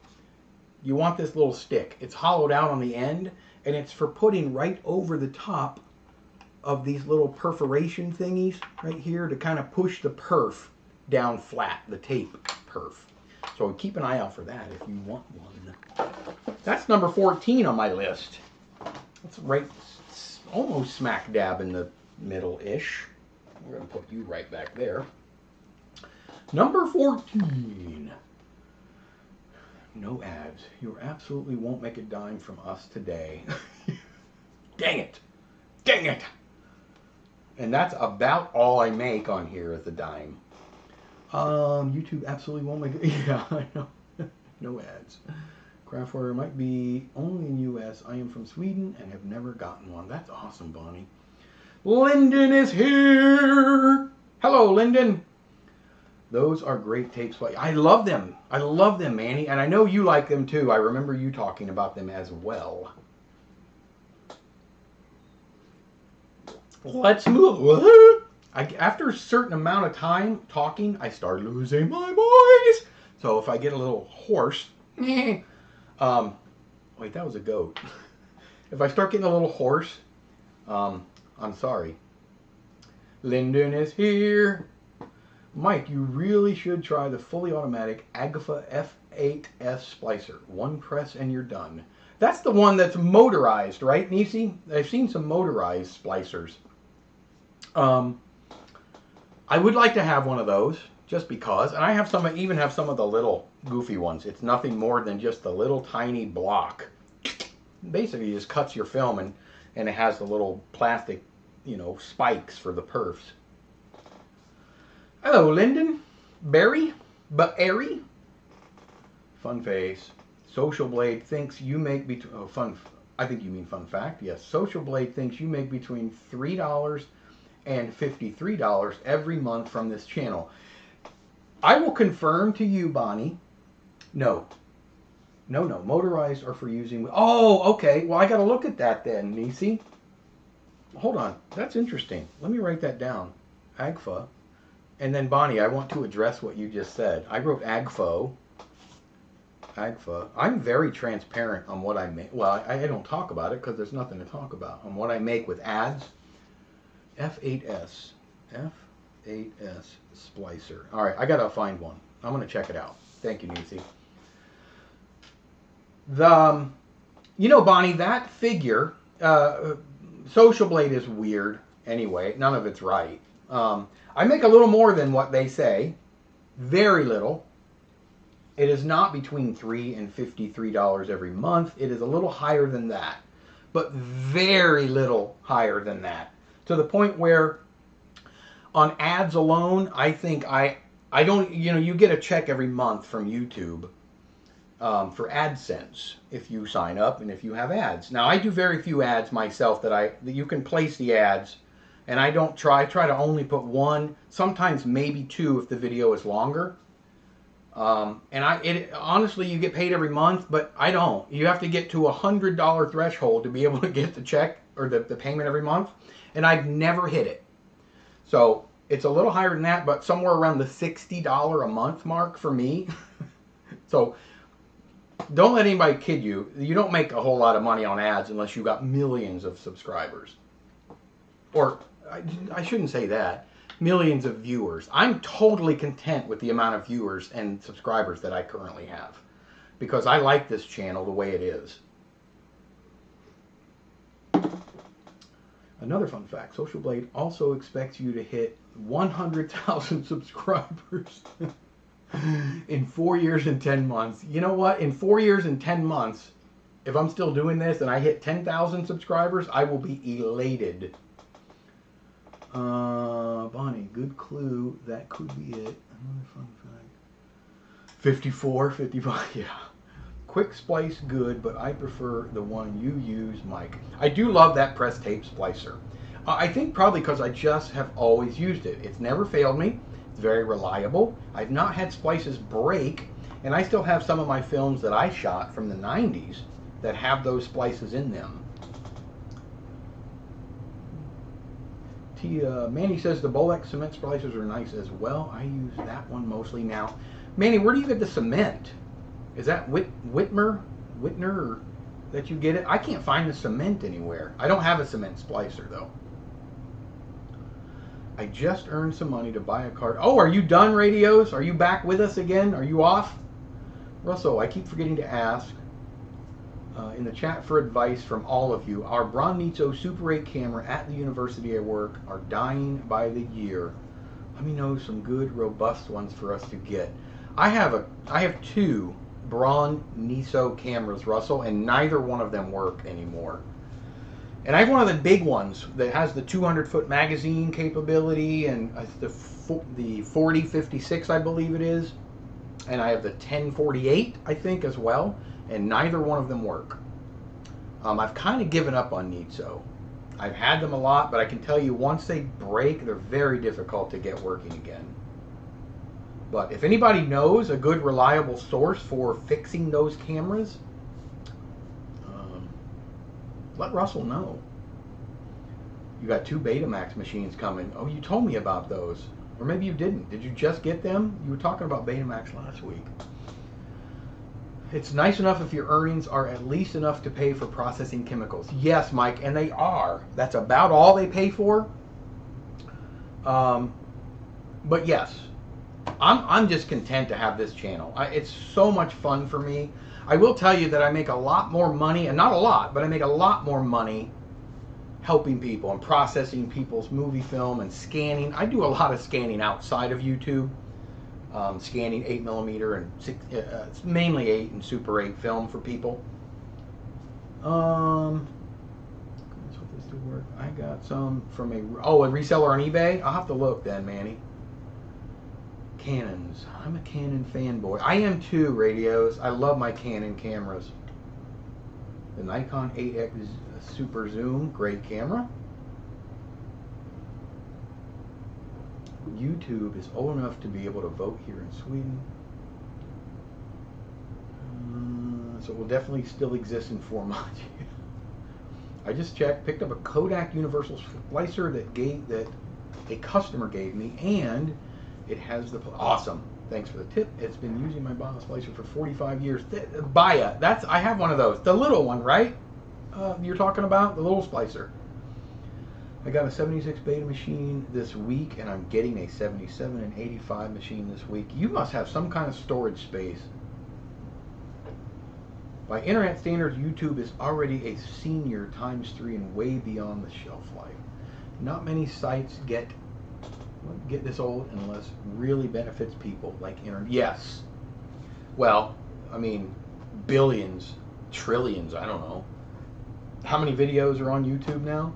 You want this little stick. It's hollowed out on the end, and it's for putting right over the top of these little perforation thingies right here to kind of push the perf down flat, the tape perf. So keep an eye out for that if you want one. That's number 14 on my list. That's right, almost smack dab in the middle-ish. We're going to put you right back there. Number 14. No ads. You absolutely won't make a dime from us today. Dang it. Dang it. And that's about all I make on here is a dime. YouTube absolutely won't make it. Yeah, I know. No ads. Craftware might be only in U.S. I am from Sweden and have never gotten one. That's awesome, Bonnie. Lyndon is here. Hello, Lyndon. Those are great tapes. I love them. I love them, Manny. And I know you like them too. I remember you talking about them as well. Let's move. After a certain amount of time talking, I start losing my voice. So if I get a little hoarse, Wait, that was a goat. If I start getting a little hoarse, I'm sorry. Lyndon is here. Mike, you really should try the fully automatic Agfa F8S splicer. One press and you're done. That's the one that's motorized, right, Nisi? I've seen some motorized splicers. I would like to have one of those, just because. And I have some, I even have some of the little goofy ones. It's nothing more than just a little tiny block. Basically, it just cuts your film, and it has the little plastic, you know, spikes for the perfs. Hello, Lyndon. Barry? But Airy? Fun face. Social Blade thinks you make between... Oh, fun... I think you mean fun fact. Yes. Social Blade thinks you make between $3 and $53 every month from this channel. I will confirm to you, Bonnie. No. No. Motorized are for using... Oh, okay. Well, I got to look at that then, Nisi. Hold on. That's interesting. Let me write that down. Agfa. And then, Bonnie, I want to address what you just said. I wrote Agfo. Agfa. I'm very transparent on what I make. Well, I don't talk about it because there's nothing to talk about. On what I make with ads. F8S. F8S splicer. All right, I got to find one. I'm going to check it out. Thank you, Nisi. You know, Bonnie, that figure, Social Blade is weird anyway. None of it's right. I make a little more than what they say. Very little. It is not between $3 and $53 every month. It is a little higher than that. But very little higher than that. To the point where on ads alone, I think I don't, you know, you get a check every month from YouTube for AdSense if you sign up and if you have ads. Now, I do very few ads myself that you can place the ads. And I don't try to only put one, sometimes maybe two if the video is longer. Honestly, you get paid every month, but I don't. You have to get to a $100 threshold to be able to get the check or the payment every month. And I've never hit it. So it's a little higher than that, but somewhere around the $60 a month mark for me. So don't let anybody kid you. You don't make a whole lot of money on ads unless you've got millions of subscribers. Or I shouldn't say that. Millions of viewers. I'm totally content with the amount of viewers and subscribers that I currently have. Because I like this channel the way it is. Another fun fact. Social Blade also expects you to hit 100,000 subscribers in 4 years and 10 months. You know what? In 4 years and 10 months, if I'm still doing this and I hit 10,000 subscribers, I will be elated. Bonnie, good clue. That could be it. Another fun fact. 54, 55, yeah. Quick splice, good, but I prefer the one you use, Mike. I do love that press tape splicer. I think probably because I just have always used it. It's never failed me. It's very reliable. I've not had splices break, and I still have some of my films that I shot from the 90s that have those splices in them. Manny says the Bolex cement splicers are nice as well. I use that one mostly now. Manny, where do you get the cement? Is that Whitner or that you get it? I can't find the cement anywhere. I don't have a cement splicer though. I just earned some money to buy a card. Oh, are you done, Radios? Are you back with us again? Are you off? Russell, I keep forgetting to ask in the chat for advice from all of you. Our Bronizzo Super 8 camera at the university I work are dying by the year. Let me know some good, robust ones for us to get. I have two Bronizzo cameras, Russell, and neither one of them work anymore. And I have one of the big ones that has the 200-foot magazine capability, and the 4056, I believe it is. And I have the 1048, I think, as well. And neither one of them work. I've kind of given up on Nizzo. I've had them a lot, but I can tell you once they break, they're very difficult to get working again. But if anybody knows a good, reliable source for fixing those cameras, let Russell know. You got 2 Betamax machines coming. Oh, you told me about those. Or maybe you didn't. Did you just get them? You were talking about Betamax last week. It's nice enough if your earnings are at least enough to pay for processing chemicals. Yes, Mike, and they are. That's about all they pay for. But yes, I'm just content to have this channel. It's so much fun for me. I will tell you that I make a lot more money, and not a lot, but I make a lot more money helping people and processing people's movie film and scanning. I do a lot of scanning outside of YouTube. Scanning 8mm and mainly 8 and Super 8 film for people. That's what this to work. I got some from a reseller on eBay. I'll have to look then, Manny. Canons. I'm a Canon fanboy. I am too, radios. I love my Canon cameras. The Nikon 8X Super Zoom, great camera. YouTube is old enough to be able to vote here in Sweden. So it will definitely still exist in 4 months. I just checked, picked up a Kodak Universal Splicer that a customer gave me, and it has the awesome. Thanks for the tip. It's been using my Baja Splicer for 45 years. Baya, I have one of those, the little one, right? You're talking about the little splicer. I got a 76 beta machine this week, and I'm getting a 77 and 85 machine this week. You must have some kind of storage space. By internet standards, YouTube is already a senior ×3 and way beyond the shelf life. Not many sites get this old unless really benefits people like internet. Yes. Well, I mean, billions, trillions, I don't know. How many videos are on YouTube now?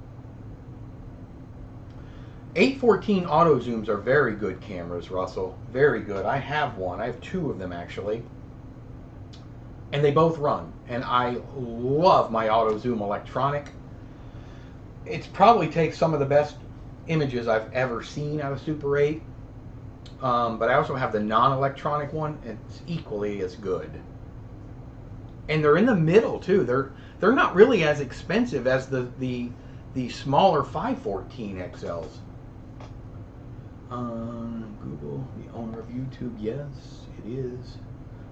814 auto zooms are very good cameras, Russell. Very good. I have one. I have 2 of them actually. And they both run. And I love my auto zoom electronic. It probably takes some of the best images I've ever seen out of Super 8. But I also have the non-electronic one. It's equally as good. And they're in the middle too. They're not really as expensive as the smaller 514 XLs. Google, the owner of YouTube. Yes, it is.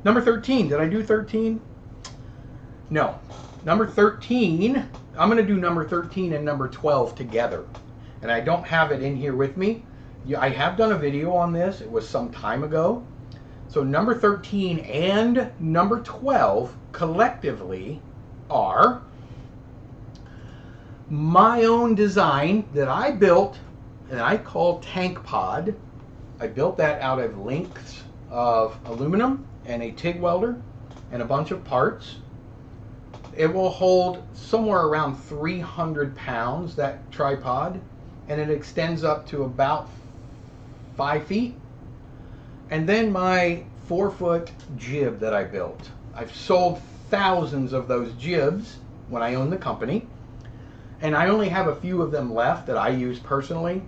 Number 13. Did I do 13? No. Number 13. I'm going to do number 13 and number 12 together. And I don't have it in here with me. I have done a video on this. It was some time ago. So number 13 and number 12 collectively are my own design that I built and I call Tank Pod. I built that out of links of aluminum and a TIG welder and a bunch of parts. It will hold somewhere around 300 pounds, that tripod, and it extends up to about 5 feet. And then my 4-foot jib that I built. I've sold thousands of those jibs when I owned the company, and I only have a few of them left that I use personally.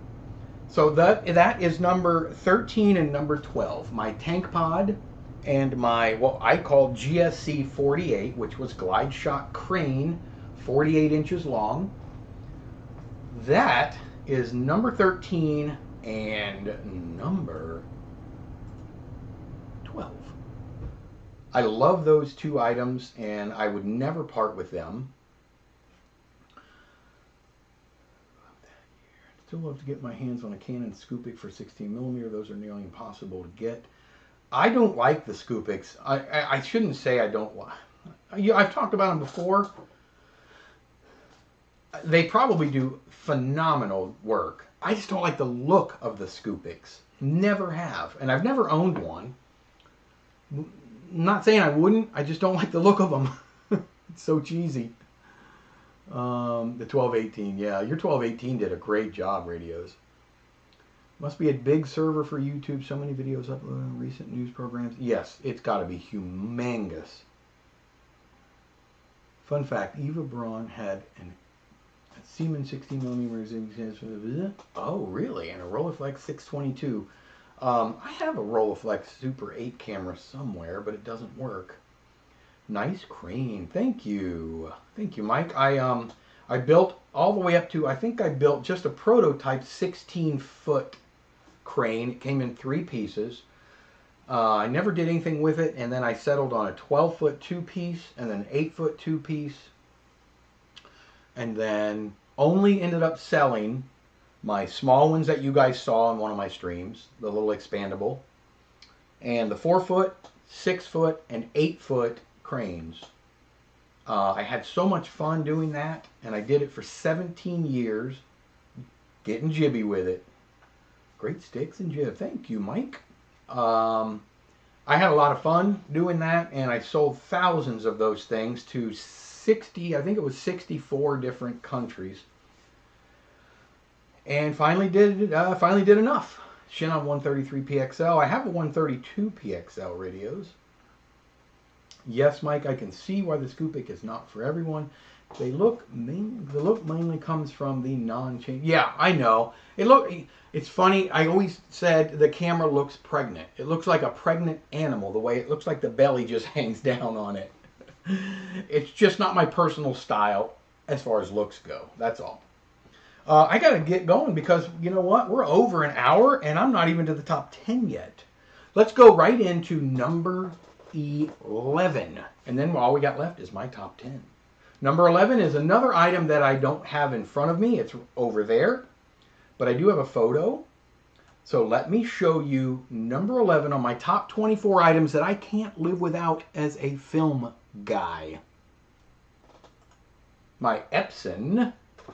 So that is number 13 and number 12. My Tank Pod and my, what I call GSC 48, which was glide shot crane, 48 inches long. That is number 13 and number 12. I love those 2 items, and I would never part with them. Still love to get my hands on a Canon Scoopix for 16mm. Those are nearly impossible to get. I don't like the Scoopix. I shouldn't say I don't like. I've talked about them before. They probably do phenomenal work. I just don't like the look of the Scoopix. Never have. And I've never owned one. Not saying I wouldn't. I just don't like the look of them. It's so cheesy. The 1218, yeah, your 1218 did a great job, radios. Must be a big server for YouTube. So many videos uploaded on recent news programs. Yes, it's got to be humongous. Fun fact: Eva Braun had a Siemens 16mm. Oh, really? And a Rolleiflex 622. I have a Rolleiflex Super 8 camera somewhere, but it doesn't work. Nice crane. Thank you. Thank you, Mike. I built all the way up to, I think I built just a prototype 16-foot crane. It came in 3 pieces. I never did anything with it, and then I settled on a 12-foot two-piece and then an 8-foot two-piece, and then only ended up selling my small ones that you guys saw in one of my streams, the little expandable, and the 4-foot, 6-foot, and 8-foot cranes. I had so much fun doing that, and I did it for 17 years, getting jibby with it. Great sticks and jib. Thank you, Mike. I had a lot of fun doing that, and I sold thousands of those things to 60, I think it was 64 different countries. And finally did enough. Shinnon 133 PXL. I have a 132 PXL radios. Yes, Mike, I can see why the Scoopik is not for everyone. The look mainly comes from the non-change. Yeah, I know. It's funny. I always said the camera looks pregnant. It looks like a pregnant animal. The way it looks like the belly just hangs down on it. It's just not my personal style as far as looks go. That's all. I got to get going because, you know what? We're over an hour and I'm not even to the top 10 yet. Let's go right into number 11. And then all we got left is my top 10. Number 11 is another item that I don't have in front of me. It's over there. But I do have a photo. So let me show you number 11 on my top 24 items that I can't live without as a film guy. My Epson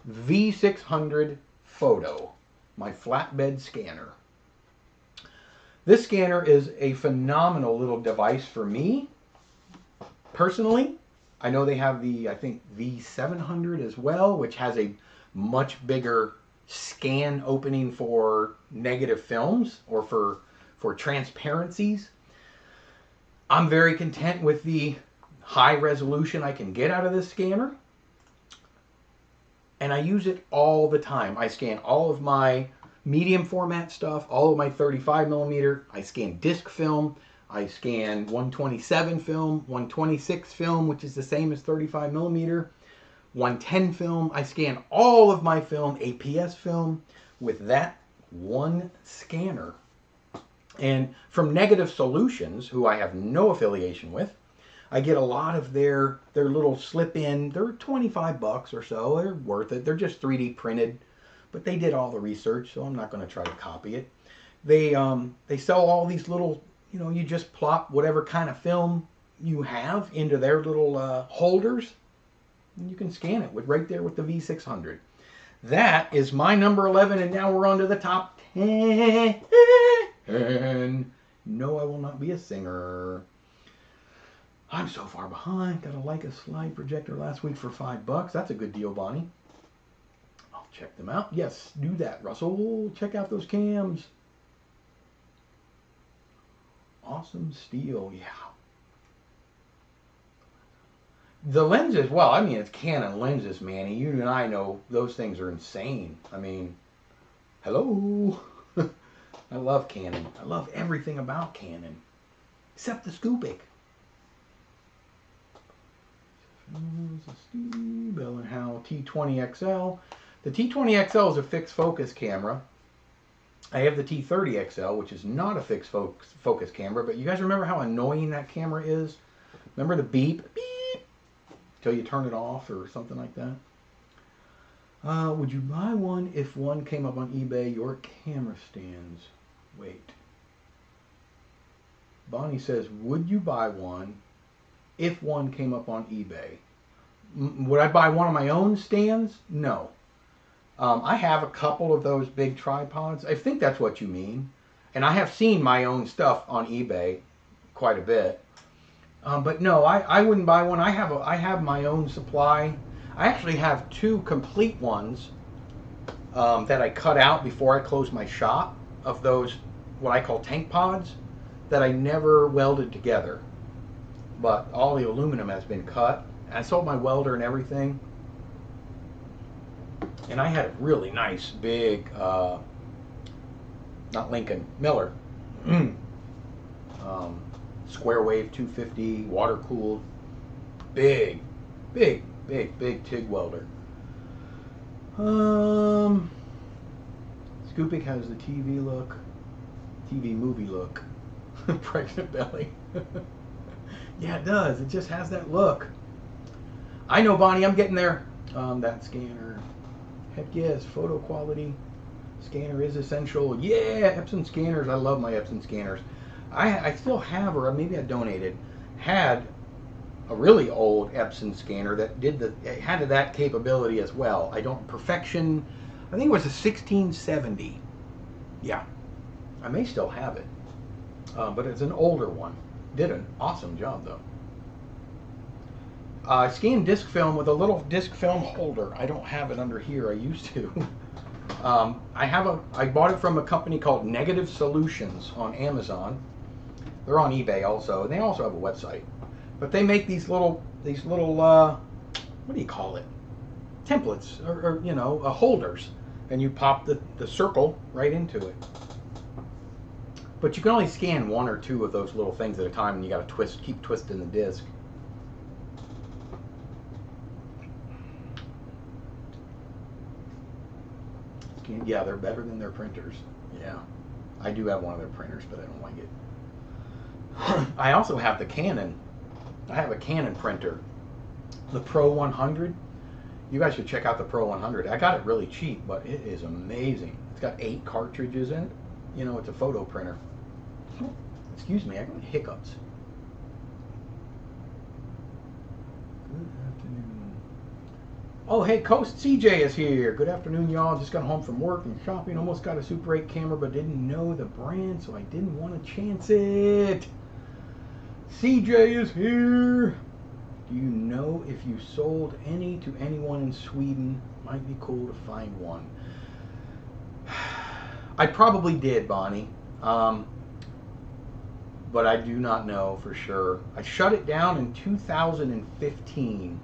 V600 Photo, my flatbed scanner. This scanner is a phenomenal little device for me. Personally, I know they have the, I think, V700 as well, which has a much bigger scan opening for negative films or for transparencies. I'm very content with the high resolution I can get out of this scanner. And I use it all the time. I scan all of my medium format stuff, all of my 35mm. I scan disc film. I scan 127 film, 126 film, which is the same as 35mm, 110 film. I scan all of my film, APS film, with that one scanner. And from Negative Solutions, who I have no affiliation with, I get a lot of their little slip-in. They're 25 bucks or so. They're worth it. They're just 3D printed, but they did all the research, so I'm not going to try to copy it. They sell all these little, you know, you just plop whatever kind of film you have into their little holders, and you can scan it right there with the V600. That is my number 11, and now we're on to the top 10. No, I will not be a singer. I'm so far behind. Got a Leica slide projector last week for $5. That's a good deal, Bonnie. I'll check them out. Yes, do that, Russell. Check out those cams. Awesome steel, yeah. The lenses, well, I mean, it's Canon lenses, Manny. You and I know those things are insane. I mean, hello. I love Canon. I love everything about Canon, except the Scoopik. Bell & Howell T20XL. The T20XL is a fixed focus camera. I have the T30XL, which is not a fixed focus camera, but you guys remember how annoying that camera is? Remember the beep? Beep! Till you turn it off or something like that? Would you buy one if one came up on eBay? Your camera stands. Wait. Bonnie says, would you buy one if one came up on eBay? Would I buy one of my own stands? No. I have a couple of those big tripods. I think that's what you mean. And I have seen my own stuff on eBay quite a bit. But no, I wouldn't buy one. I have my own supply. I actually have two complete ones that I cut out before I closed my shop of those, what I call tank pods, that I never welded together. But all the aluminum has been cut. I sold my welder and everything. And I had a really nice big, not Lincoln, Miller. Square wave 250, water cooled. Big TIG welder. Scoopik has the TV look. TV movie look. Pregnant belly. Yeah, it does. It just has that look. I know, Bonnie, I'm getting there. That scanner. Heck yes, photo quality. Scanner is essential. Yeah, Epson scanners. I love my Epson scanners. I still have, or maybe I donated, had a really old Epson scanner that it had that capability as well. Perfection, I think it was a 1670. Yeah, I may still have it, but it's an older one. Did an awesome job though. I scanned disc film with a little disc film holder. I don't have it under here. I used to. I bought it from a company called Negative Solutions on Amazon. They're on eBay also, and they also have a website. But they make these little what do you call it? Templates, or you know, holders, and you pop the circle right into it. But you can only scan one or two of those little things at a time, and you got to keep twisting the disc. Yeah, they're better than their printers. Yeah, I do have one of their printers, but I don't like it. I also have the Canon. I have a Canon printer, the Pro 100. You guys should check out the Pro 100. I got it really cheap, but it is amazing. It's got 8 cartridges in it. You know, it's a photo printer. Excuse me, I got hiccups. Good afternoon. Oh, hey, Coast CJ is here. Good afternoon, y'all. Just got home from work and shopping. Almost got a Super 8 camera, but didn't know the brand, so I didn't want to chance it. CJ is here. Do you know if you sold any to anyone in Sweden? Might be cool to find one. I probably did, Bonnie. But I do not know for sure. I shut it down in 2015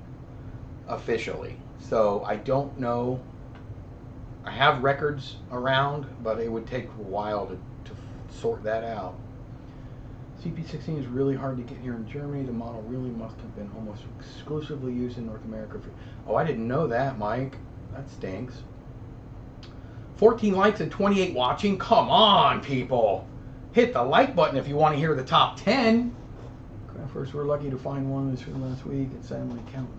officially. So I don't know. I have records around, but it would take a while to sort that out. CP16 is really hard to get here in Germany. The model really must have been almost exclusively used in North America. Oh, I didn't know that, Mike. That stinks. 14 likes and 28 watching. Come on, people. Hit the like button if you want to hear the top 10. First, we're lucky to find one this from last week. It's only counting.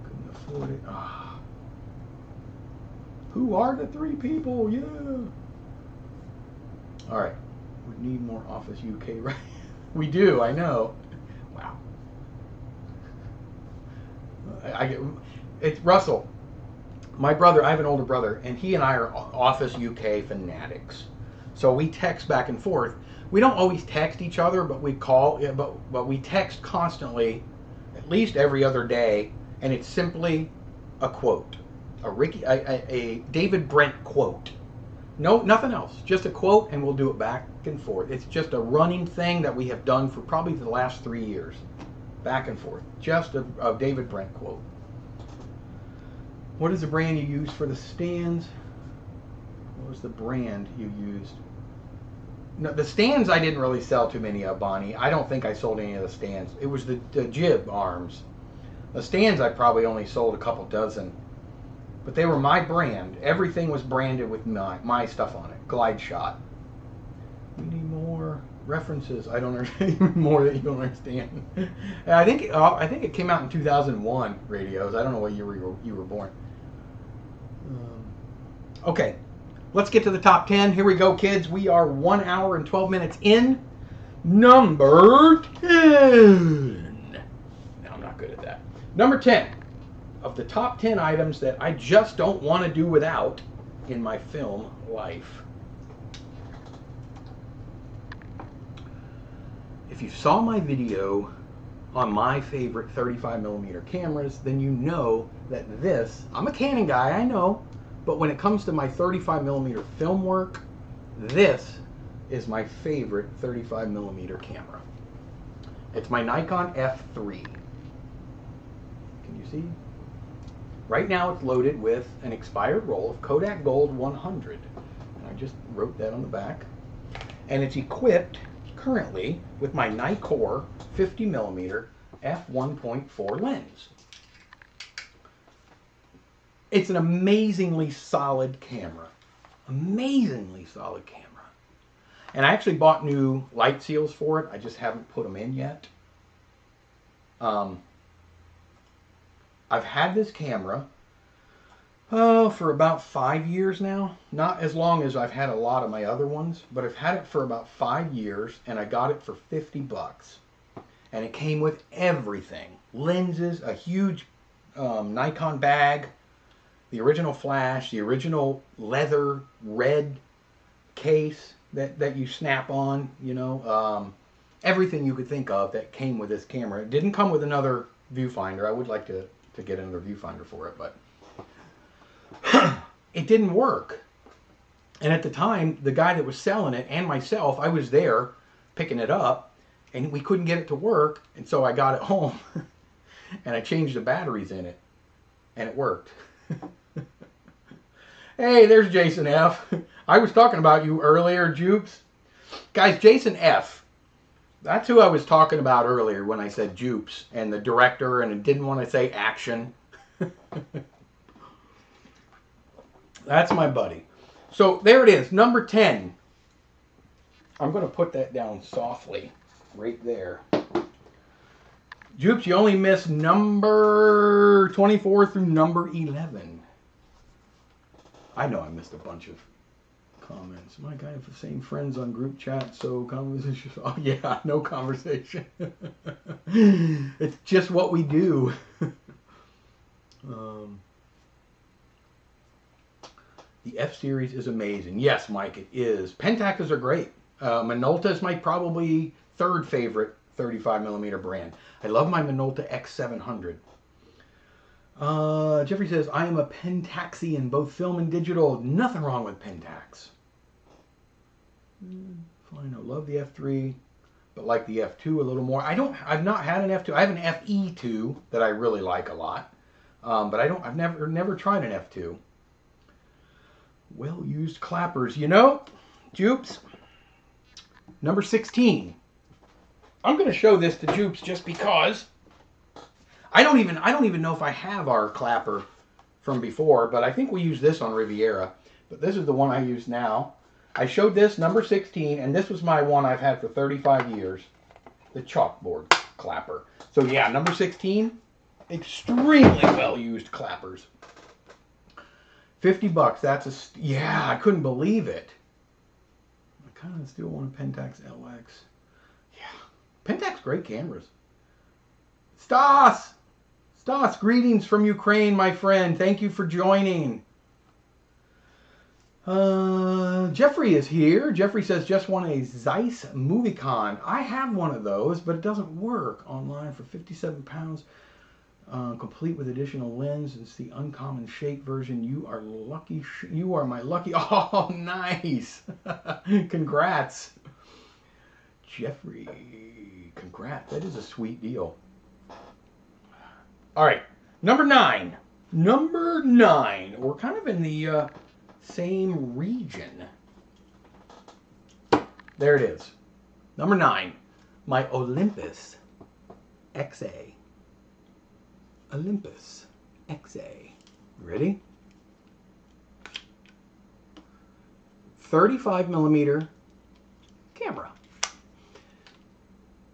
Couldn't afford it. Ah. Who are the 3 people? Yeah. All right. We need more Office UK, right? We do, I know. Wow. It's Russell. My brother, I have an older brother, and he and I are Office UK fanatics. So we text back and forth. We don't always text each other, but we call, but we text constantly, at least every other day, and it's simply a quote. A David Brent quote. No, nothing else. Just a quote, and we'll do it back and forth. It's just a running thing that we have done for probably the last 3 years. Back and forth. Just a David Brent quote. What is the brand you used for the stands? What was the brand you used? No, the stands I didn't really sell too many of, Bonnie. I don't think I sold any of the stands. It was the jib arms. The stands I probably only sold a couple dozen. But they were my brand. Everything was branded with my stuff on it. Glide Shot. We need more references. I don't understand more that you don't understand. I think it came out in 2001. Radios. I don't know what year you were born. Okay, let's get to the top 10. Here we go, kids. We are 1 hour and 12 minutes in. Number 10. No, I'm not good at that. Number 10. Of the top 10 items that I just don't want to do without in my film life. If you saw my video on my favorite 35mm cameras, then you know that this, I'm a Canon guy, I know, but when it comes to my 35mm film work, this is my favorite 35mm camera. It's my Nikon F3. Can you see? Right now it's loaded with an expired roll of Kodak Gold 100. And I just wrote that on the back. And it's equipped currently with my Nikkor 50mm f1.4 lens. It's an amazingly solid camera. Amazingly solid camera. And I actually bought new light seals for it. I just haven't put them in yet. I've had this camera for about 5 years now. Not as long as I've had a lot of my other ones, but I've had it for about 5 years, and I got it for 50 bucks. And it came with everything. Lenses, a huge Nikon bag, the original flash, the original leather red case that you snap on, you know, everything you could think of that came with this camera. It didn't come with another viewfinder. I would like to get another viewfinder for it, but it didn't work. And at the time, the guy that was selling it and myself, I was there picking it up, and we couldn't get it to work, and so I got it home and I changed the batteries in it, and it worked. Hey, there's Jason F. I was talking about you earlier, Jupes. Guys, Jason F. That's who I was talking about earlier when I said Jupes and the director, and didn't want to say action. That's my buddy. So there it is, number 10. I'm going to put that down softly right there. Jupes, you only missed number 24 through number 11. I know I missed a bunch of comments. Mike, I have the same friends on group chat, so conversation. Oh yeah, no conversation. It's just what we do. The F-Series is amazing. Yes, Mike, it is. Pentaxes are great. Minolta is my probably third favorite 35mm brand. I love my Minolta X700. Jeffrey says, I am a Pentaxian, both film and digital. Nothing wrong with Pentax. Fine, I love the F3, but like the F2 a little more. I've not had an F2. I have an FE2 that I really like a lot. But I've never tried an F2. Well-used clappers. You know, Jupes, number 16. I'm going to show this to Jupes just because I don't even know if I have our clapper from before, but I think we used this on Riviera. But this is the one I use now. I showed this, number 16, and this was my one I've had for 35 years. The chalkboard clapper. So yeah, number 16, extremely well-used clappers. 50 bucks, yeah, I couldn't believe it. I kind of still want a Pentax LX. Yeah, Pentax, great cameras. Stas, greetings from Ukraine, my friend. Thank you for joining. Jeffrey is here. Jeffrey says, just won a Zeiss MovieCon. I have one of those, but it doesn't work online for 57 pounds. Complete with additional lens. It's the uncommon shake version. You are lucky. You are my lucky. Oh, nice. Congrats. Jeffrey, congrats. That is a sweet deal. All right. Number 9. Number 9. We're kind of in the same region. There it is. Number 9. My Olympus XA. Olympus XA. Ready? 35mm camera.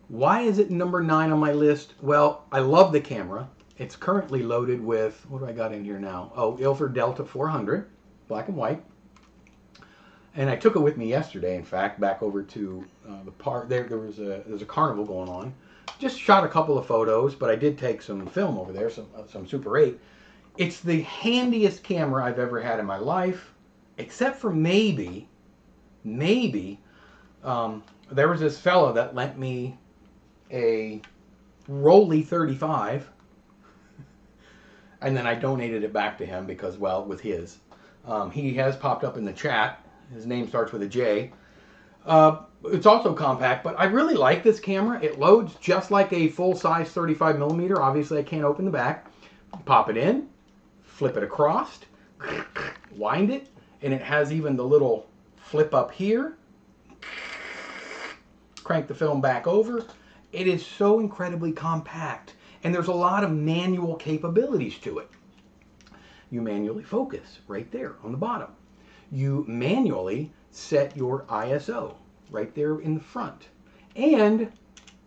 Why is it number 9 on my list? Well, I love the camera. It's currently loaded with, what do I got in here now? Oh, Ilford Delta 400, black and white. And I took it with me yesterday, in fact, back over to the park. There's a carnival going on. Just shot a couple of photos, but I did take some film over there, some Super 8. It's the handiest camera I've ever had in my life, except for maybe, there was this fellow that lent me a Rolly 35, and then I donated it back to him because, well, with his. He has popped up in the chat. His name starts with a J. It's also compact, but I really like this camera. It loads just like a full-size 35mm. Obviously, I can't open the back. Pop it in, flip it across, wind it, and it has even the little flip up here. Crank the film back over. It is so incredibly compact, and there's a lot of manual capabilities to it. You manually focus right there on the bottom. You manually set your ISO. right there in the front. And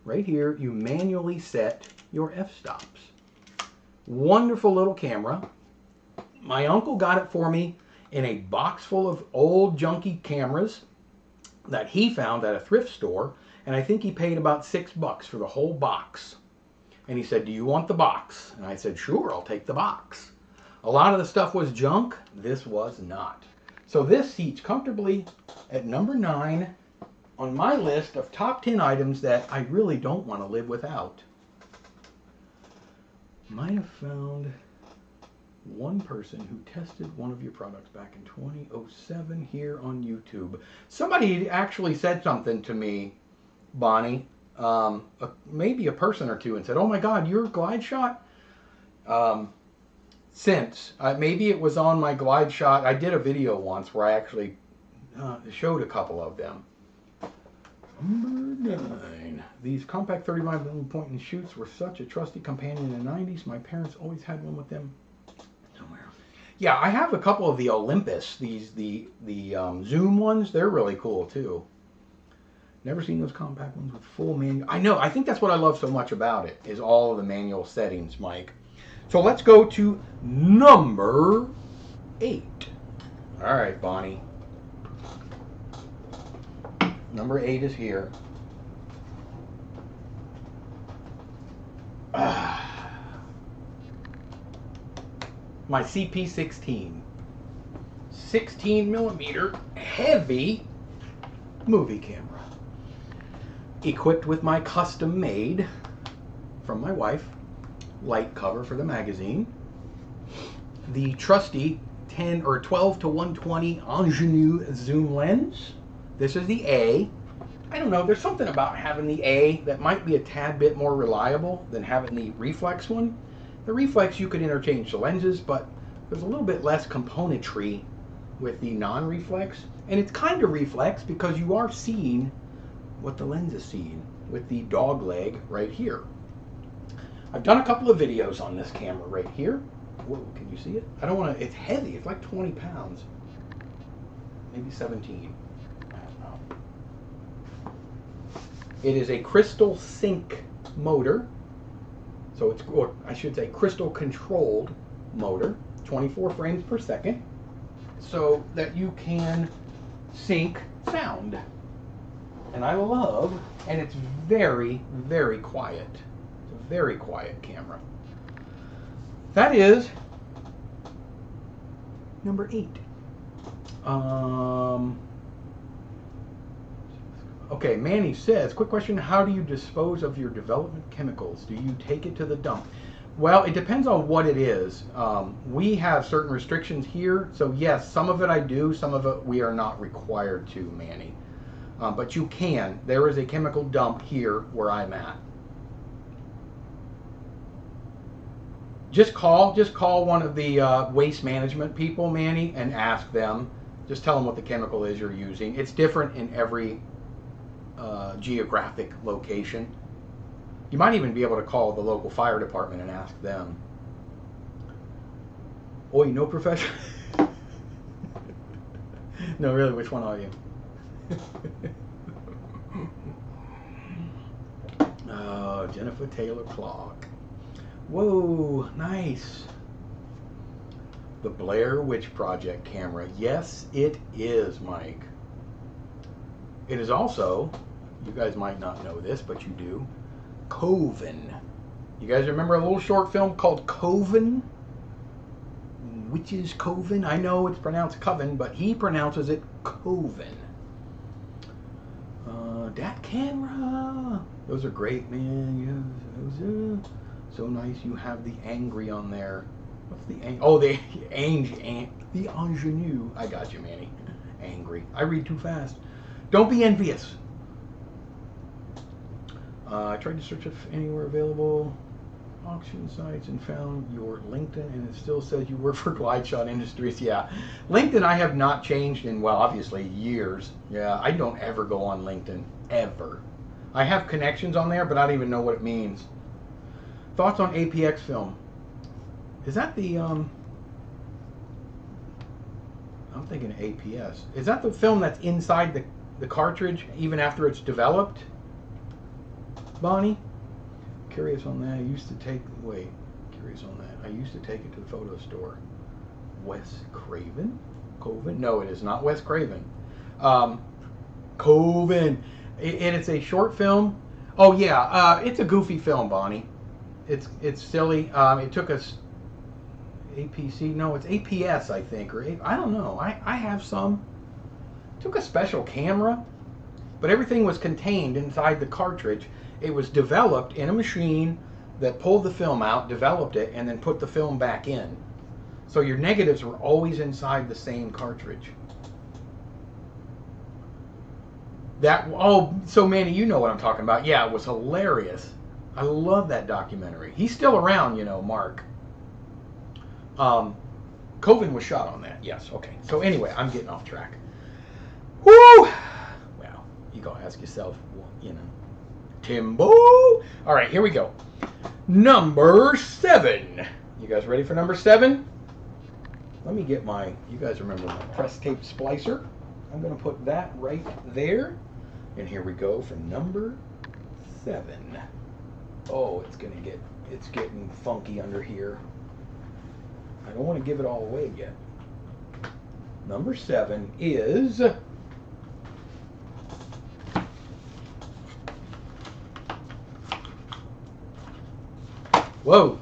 right here, you manually set your f-stops. Wonderful little camera. My uncle got it for me in a box full of old junky cameras that he found at a thrift store, and I think he paid about $6 for the whole box. And he said, "Do you want the box?" And I said, "Sure, I'll take the box." A lot of the stuff was junk. This was not. So this seats comfortably at number 9 on my list of top 10 items that I really don't want to live without. Might have found one person who tested one of your products back in 2007 here on YouTube. Somebody actually said something to me, Bonnie, maybe a person or two, and said, "Oh my God, your Glide Shot?" Maybe it was on my Glide Shot. I did a video once where I actually showed a couple of them. Number 9. These compact 35mm point and shoots were such a trusty companion in the 90s. My parents always had one with them. Yeah, I have a couple of the Olympus, the Zoom ones. They're really cool too. Never seen those compact ones with full manual. I know, I think that's what I love so much about it, is all of the manual settings, Mike. So let's go to number 8. All right, Bonnie. Number 8 is here. My CP16. 16mm heavy movie camera. Equipped with my custom made, from my wife, light cover for the magazine. The trusty 10 or 12 to 120 ingenue zoom lens. This is the A. I don't know, there's something about having the A that might be a tad bit more reliable than having the reflex one. The reflex, you could interchange the lenses, but there's a little bit less componentry with the non-reflex. And it's kind of reflex because you are seeing what the lens is seeing with the dog leg right here. I've done a couple of videos on this camera right here. Whoa, can you see it? I don't want to, it's heavy, it's like 20 pounds. Maybe 17. I don't know. It is a crystal sync motor. So it's, or I should say crystal controlled motor, 24 frames per second, so that you can sync sound. And I love, and it's very, very quiet. It's a very quiet camera. That is number 8. Okay, Manny says, quick question, how do you dispose of your development chemicals? Do you take it to the dump? Well, it depends on what it is. We have certain restrictions here, so yes, some of it I do, some of it we are not required to, Manny. But you can. There is a chemical dump here where I'm at. Just call one of the waste management people, Manny, and ask them. Just tell them what the chemical is you're using. It's different in every geographic location. You might even be able to call the local fire department and ask them. Oi, no professional. No, really, which one are you? Oh, Jennifer Taylor Clark. Whoa, nice. The Blair Witch Project camera. Yes, it is, Mike. It is also, you guys might not know this, but you do, Coven. You guys remember a little short film called Coven? Witch's Coven? I know it's pronounced Coven, but he pronounces it Coven. That camera. Those are great, man. Yeah, those are so nice. You have the angry on there. What's the ang? Oh, the ingenue. I got you, Manny. Angry. I read too fast. Don't be envious. I tried to search if anywhere available auction sites and found your LinkedIn, and it still says you work for Glide Shot Industries. Yeah, LinkedIn I have not changed in, well, obviously years. Yeah, I don't ever go on LinkedIn, ever. I have connections on there, but I don't even know what it means. Thoughts on APX film? Is that the I'm thinking APS. Is that the film that's inside the cartridge even after it's developed. Bonnie? Curious on that. I used to take it to the photo store. Wes Craven? Coven? No, it is not Wes Craven. Coven. It's a short film. Oh yeah, it's a goofy film, Bonnie. It's silly. It took us APC. No, it's APS, I think, or I don't know. I have some. It took a special camera, but everything was contained inside the cartridge. It was developed in a machine that pulled the film out, developed it, and then put the film back in. So your negatives were always inside the same cartridge. So Manny, you know what I'm talking about. Yeah, it was hilarious. I love that documentary. He's still around, you know, Mark. Coven was shot on that. Yes, okay. So anyway, I'm getting off track. Woo! Well, you gotta ask yourself, you know, Timbo. All right, here we go. Number 7. You guys ready for number 7? Let me get my, you guys remember my press tape splicer. I'm going to put that right there. And here we go for number 7. Oh, it's getting funky under here. I don't want to give it all away yet. Number 7 is... Whoa!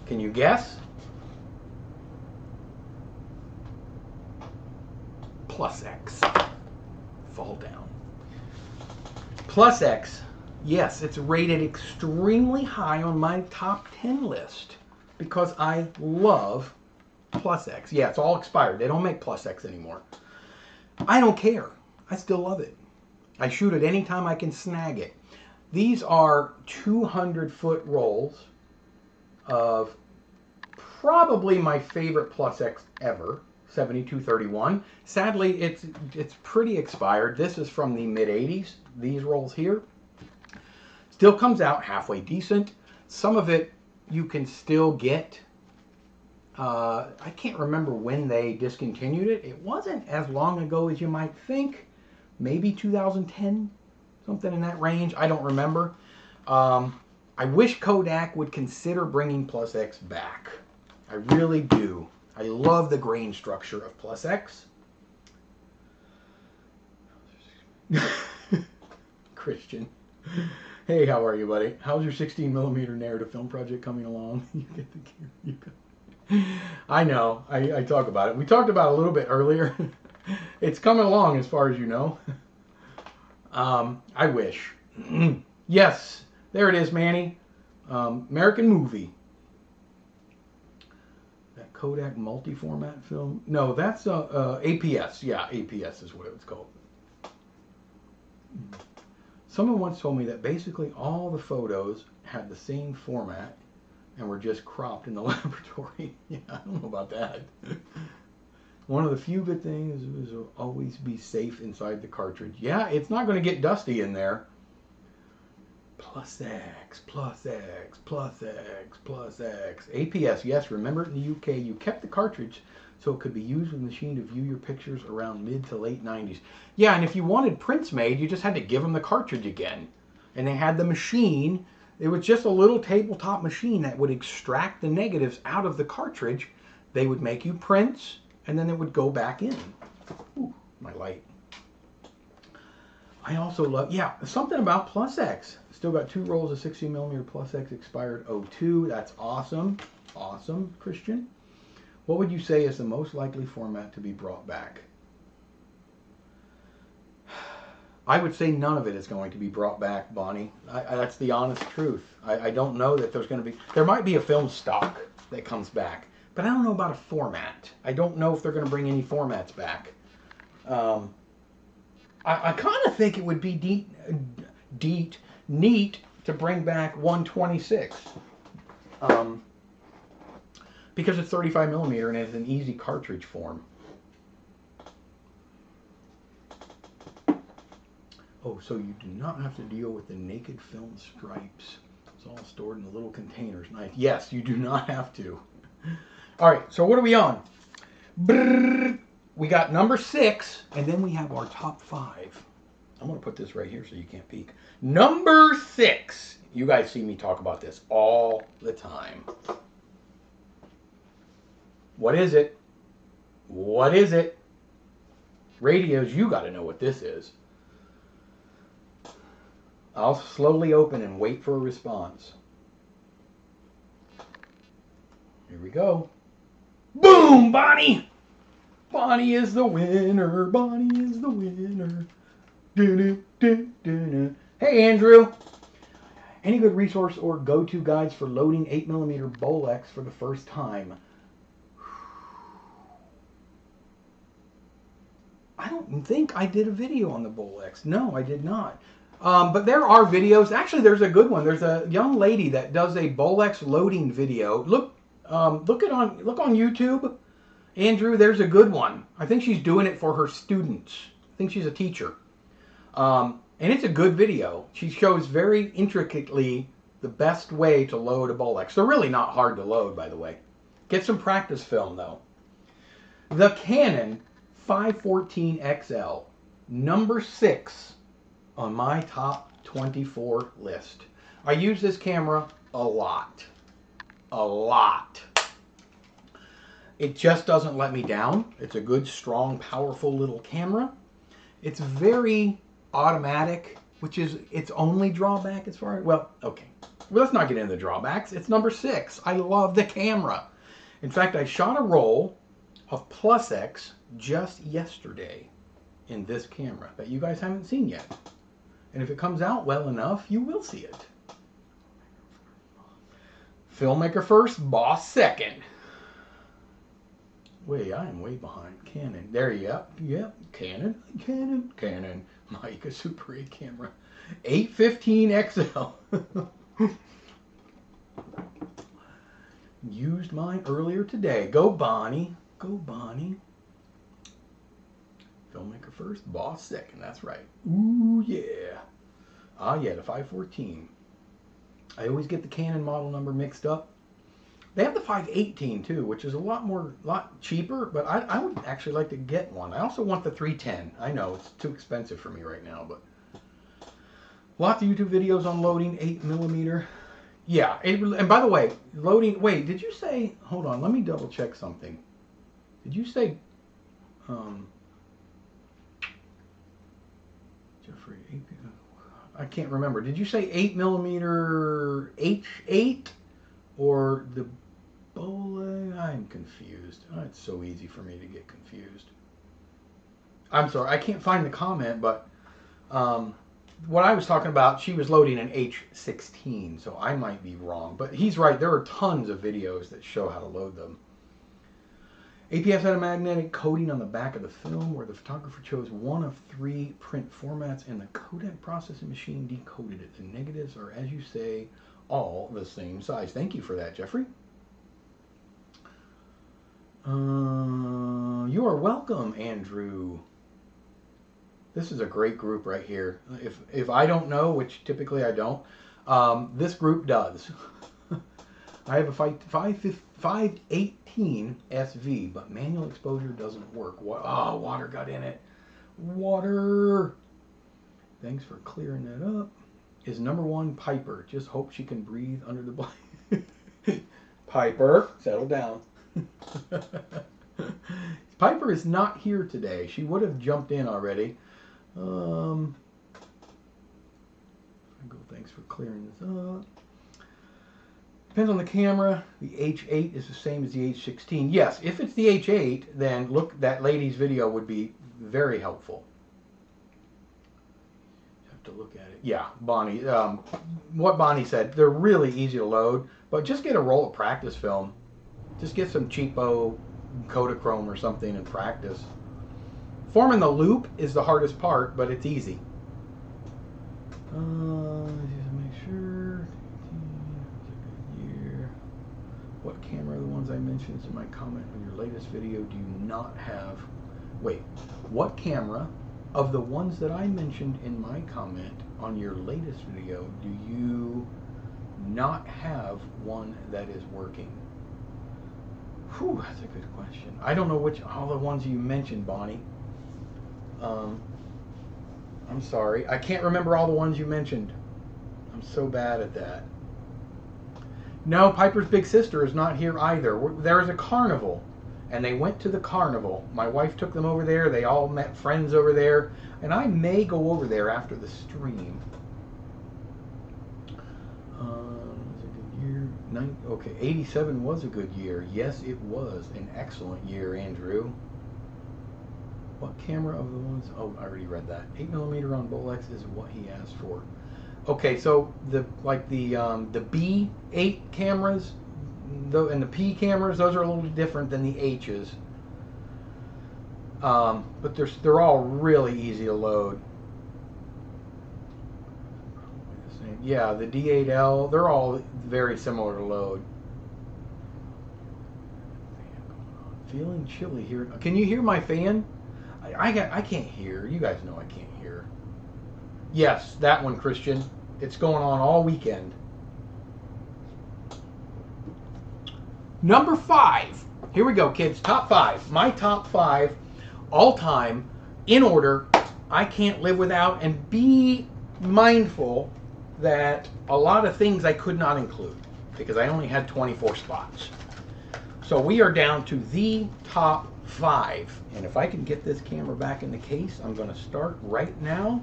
Can you guess? Plus X. Fall down. Plus X. Yes, it's rated extremely high on my top 10 list because I love Plus X. Yeah, it's all expired. They don't make Plus X anymore. I don't care. I still love it. I shoot it anytime I can snag it. These are 200-foot rolls of probably my favorite Plus X ever, 7231. Sadly, it's pretty expired. This is from the mid-80s, these rolls here. Still comes out halfway decent. Some of it you can still get. I can't remember when they discontinued it. It wasn't as long ago as you might think. Maybe 2010, something in that range. I don't remember. I wish Kodak would consider bringing Plus X back. I really do. I love the grain structure of Plus X. Christian. Hey, how are you, buddy? How's your 16mm narrative film project coming along? You get the I know. I talk about it. We talked about it a little bit earlier. It's coming along as far as you know. I wish. Yes. There it is, Manny. American Movie. That Kodak multi-format film. No, that's APS. Yeah, APS is what it was called. Someone once told me that basically all the photos had the same format and were just cropped in the laboratory. Yeah, I don't know about that. One of the few good things is always be safe inside the cartridge. Yeah, it's not going to get dusty in there. Plus X, Plus X, Plus X, Plus X. APS, yes, remember in the UK, you kept the cartridge so it could be used with the machine to view your pictures around mid to late 90s. Yeah, and if you wanted prints made, you just had to give them the cartridge again. And they had the machine. It was just a little tabletop machine that would extract the negatives out of the cartridge. They would make you prints, and then it would go back in. Ooh, my light. I also love, yeah, something about Plus X. Still got 2 rolls of 16mm Plus X expired 02. That's awesome. Awesome, Christian. What would you say is the most likely format to be brought back? I would say none of it is going to be brought back, Bonnie. That's the honest truth. I don't know that there's going to be... There might be a film stock that comes back, but I don't know about a format. I don't know if they're going to bring any formats back. I kind of think it would be neat to bring back 126. Because it's 35mm and it's an easy cartridge form. Oh, so you do not have to deal with the naked film stripes. It's all stored in the little containers. Nice. Yes, you do not have to. All right, so what are we on? Brrr. We got number 6, and then we have our top 5. I'm going to put this right here so you can't peek. Number 6. You guys see me talk about this all the time. What is it? What is it? Radios, you got to know what this is. I'll slowly open and wait for a response. Here we go. Boom, Bonnie! Bonnie is the winner. Bonnie is the winner. Hey, Andrew. Any good resource or go-to guides for loading 8mm Bolex for the first time? I don't think I did a video on the Bolex. No, I did not. But there are videos. Actually, there's a good one. There's a young lady that does a Bolex loading video. Look on YouTube, Andrew. There's a good one. I think she's doing it for her students. I think she's a teacher. And it's a good video. She shows very intricately the best way to load a Bolex. They're really not hard to load, by the way. Get some practice film, though. The Canon 514 XL, number 6 on my top 24 list. I use this camera a lot. A lot. It just doesn't let me down. It's a good, strong, powerful little camera. It's very automatic, which is its only drawback as far as, well, okay. Well, let's not get into the drawbacks. It's number 6. I love the camera. In fact, I shot a roll of Plus X just yesterday in this camera that you guys haven't seen yet. And if it comes out well enough, you will see it. Filmmaker first, boss second. I am way behind. Canon. There you go. Yep. Canon. Mica Super 8 camera. 815 XL. Used mine earlier today. Go Bonnie. Go Bonnie. Filmmaker first, boss second. That's right. Ooh, yeah. Ah, yeah, the 514. I always get the Canon model number mixed up. They have the 518 too, which is a lot cheaper, but I would actually like to get one. I also want the 310. I know it's too expensive for me right now, but lots of YouTube videos on loading 8mm. Yeah, and by the way, loading. Wait, did you say? Hold on, let me double check something. Did you say? Jeffrey, I can't remember. Did you say 8mm H8 or the Bole? I'm confused. Oh, it's so easy for me to get confused. I'm sorry, I can't find the comment, but what I was talking about, she was loading an H16, so I might be wrong. But he's right. There are tons of videos that show how to load them. APS had a magnetic coating on the back of the film where the photographer chose one of 3 print formats and the Kodak processing machine decoded it. The negatives are, as you say, all the same size. Thank you for that, Jeffrey. You are welcome, Andrew. This is a great group right here. If I don't know, which typically I don't, this group does. I have a 518 SV, but manual exposure doesn't work. Oh, water got in it. Water. Thanks for clearing that up. Is number 1 Piper. Just hope she can breathe under the blanket. Piper, settle down. Piper is not here today. She would have jumped in already. Thanks for clearing this up. Depends on the camera. The H8 is the same as the H16. Yes, if it's the H8, then look, that lady's video would be very helpful. Have to look at it. Yeah, Bonnie. What Bonnie said, they're really easy to load, but just get a roll of practice film. Just get some cheapo Kodachrome or something and practice. Forming the loop is the hardest part, but it's easy. Just make sure. Year. What camera are the ones I mentioned in my comment on your latest video do you not have? Wait, what camera of the ones that I mentioned in my comment on your latest video do you not have one that is working? Whew, that's a good question. I don't know which, all the ones you mentioned, Bonnie. I'm sorry. I can't remember all the ones you mentioned. I'm so bad at that. No, Piper's big sister is not here either. There is a carnival, and they went to the carnival. My wife took them over there. They all met friends over there, and I may go over there after the stream. Was it a good year? Okay, 87 was a good year. Yes, it was an excellent year, Andrew. What camera of the ones? Oh, I already read that. 8mm on Bolex is what he asked for. Okay, so the B8 cameras, and the P cameras, those are a little different than the H's. But they're all really easy to load. Yeah, the D8L, they're all very similar to load. Feeling chilly here. Can you hear my fan? I can't hear. You guys know I can't hear. Yes, that one, Christian. It's going on all weekend. Number 5. Here we go, kids. Top 5. My top 5 all time in order. I can't live without, and be mindful that a lot of things I could not include because I only had 24 spots. So we are down to the top 5. And if I can get this camera back in the case, I'm going to start right now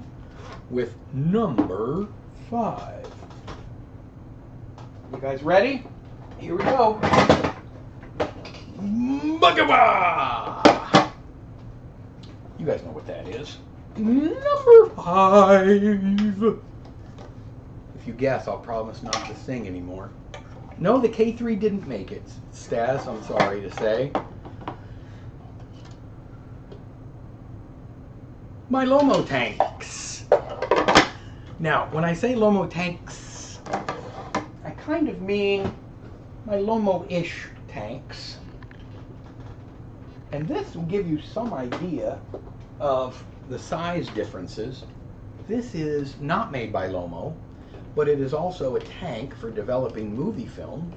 with number 5. You guys ready? Here we go. Bugaba! You guys know what that is. Number 5. If you guess, I'll promise not to sing anymore. No, the K3 didn't make it, Stas, I'm sorry to say. My Lomo tanks. Now, when I say Lomo tanks, I kind of mean my Lomo-ish tanks. And this will give you some idea of the size differences. This is not made by Lomo, but it is also a tank for developing movie film.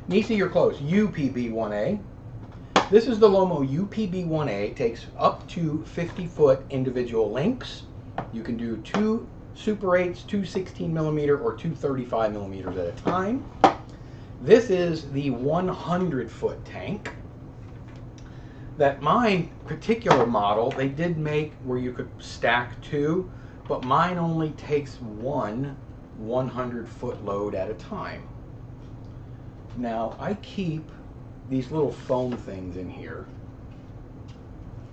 Nisi, you're close. UPB-1A. This is the Lomo UPB-1A. It takes up to 50-foot individual links. You can do 2 Super 8s, 2 16mm, or 2 35mm at a time. This is the 100-foot tank. That my particular model, they did make where you could stack 2, but mine only takes 1 100-foot load at a time. Now, I keep these little foam things in here.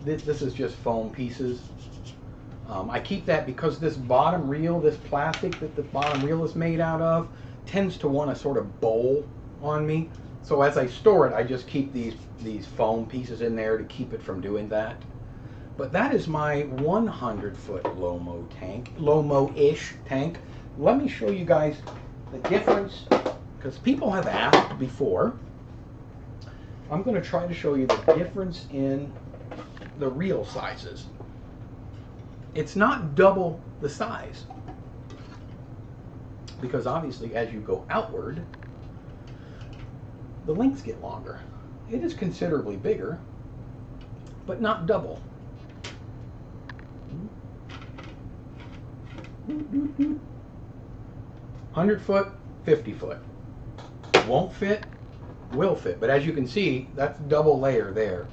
This is just foam pieces. I keep that because this bottom reel, this plastic that the bottom reel is made out of, tends to want to sort of bowl on me. So as I store it, I just keep these foam pieces in there to keep it from doing that. But that is my 100-foot Lomo tank, Lomo-ish tank. Let me show you guys the difference, because people have asked before. I'm going to try to show you the difference in the reel sizes. It's not double the size, because obviously as you go outward, the lengths get longer. It is considerably bigger, but not double. 100-foot, 50-foot. Won't fit, will fit. But as you can see, that's double layer there.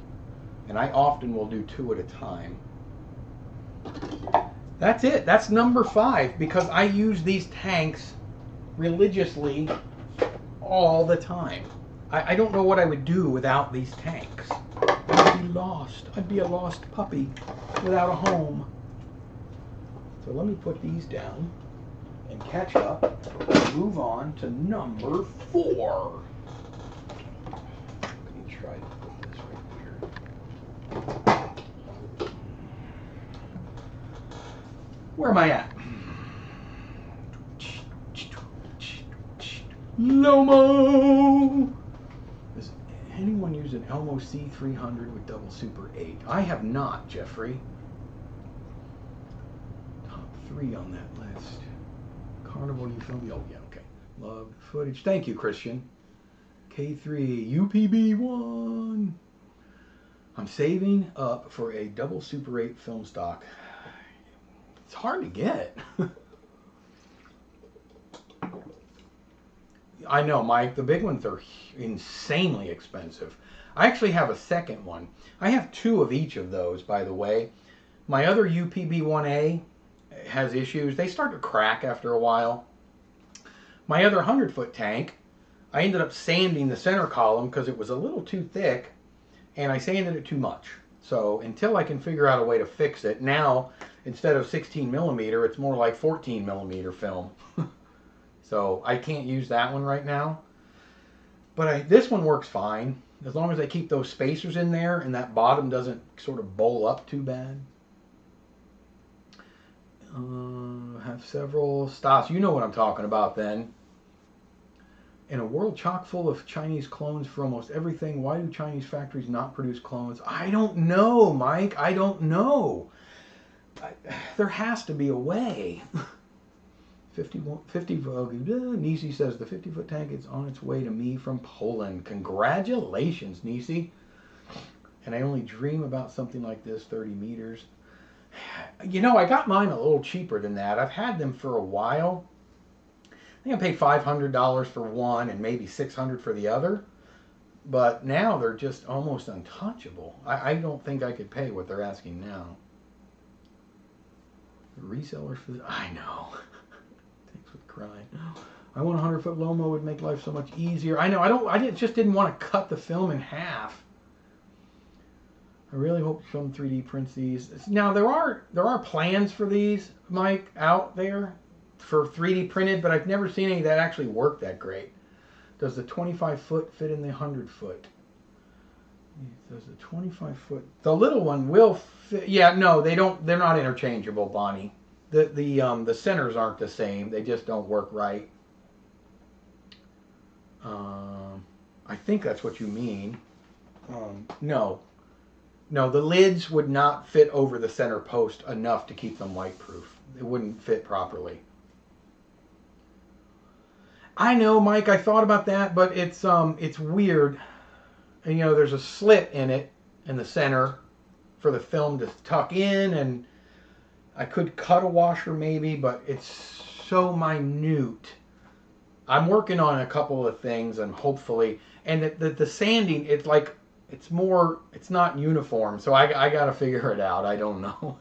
And I often will do 2 at a time. That's it. That's number 5, because I use these tanks religiously all the time. I don't know what I would do without these tanks. I'd be lost. I'd be a lost puppy without a home. So let me put these down and catch up and move on to number 4. Let me try to put this right here. Where am I at? Lomo! Does anyone use an Elmo C300 with double Super 8? I have not, Jeffrey. Top 3 on that list. Carnival you film? Oh, yeah, okay. Loved footage. Thank you, Christian. K3, UPB1. I'm saving up for a double Super 8 film stock. It's hard to get. I know, Mike, the big ones are insanely expensive. I actually have a second one. I have two of each of those, by the way. My other UPB-1A has issues. They start to crack after a while. My other 100-foot tank, I ended up sanding the center column because it was a little too thick, and I sanded it too much. So until I can figure out a way to fix it, now instead of 16 millimeter, it's more like 14 millimeter film. So I can't use that one right now. But this one works fine, as long as I keep those spacers in there and that bottom doesn't sort of bowl up too bad. Have several stops. You know what I'm talking about then. In a world chock full of Chinese clones for almost everything, why do Chinese factories not produce clones? I don't know, Mike. I don't know. There has to be a way. 50 Nisi says the 50-foot tank is on its way to me from Poland. Congratulations, Nisi. And I only dream about something like this, 30 meters. You know, I got mine a little cheaper than that. I've had them for a while. I think I paid $500 for one and maybe $600 for the other. But now they're just almost untouchable. I don't think I could pay what they're asking now. The resellers for I know. Thanks for crying. I want a 100-foot Lomo would make life so much easier. I know. I just didn't want to cut the film in half. I really hope film 3D prints these. Now there are plans for these, Mike, out there for 3D printed, but I've never seen any that actually work that great. Does the 25-foot fit in the 100-foot? Does the 25-foot? The little one will fit. Yeah, no, they don't. They're not interchangeable, Bonnie. The centers aren't the same. They just don't work right. I think that's what you mean. No, the lids would not fit over the center post enough to keep them light-proof. It wouldn't fit properly. I know, Mike. I thought about that, but it's weird. And, you know, there's a slit in it in the center for the film to tuck in, and I could cut a washer maybe, but it's so minute. I'm working on a couple of things, and hopefully, and the sanding, it's like, it's not uniform, so I got to figure it out. I don't know.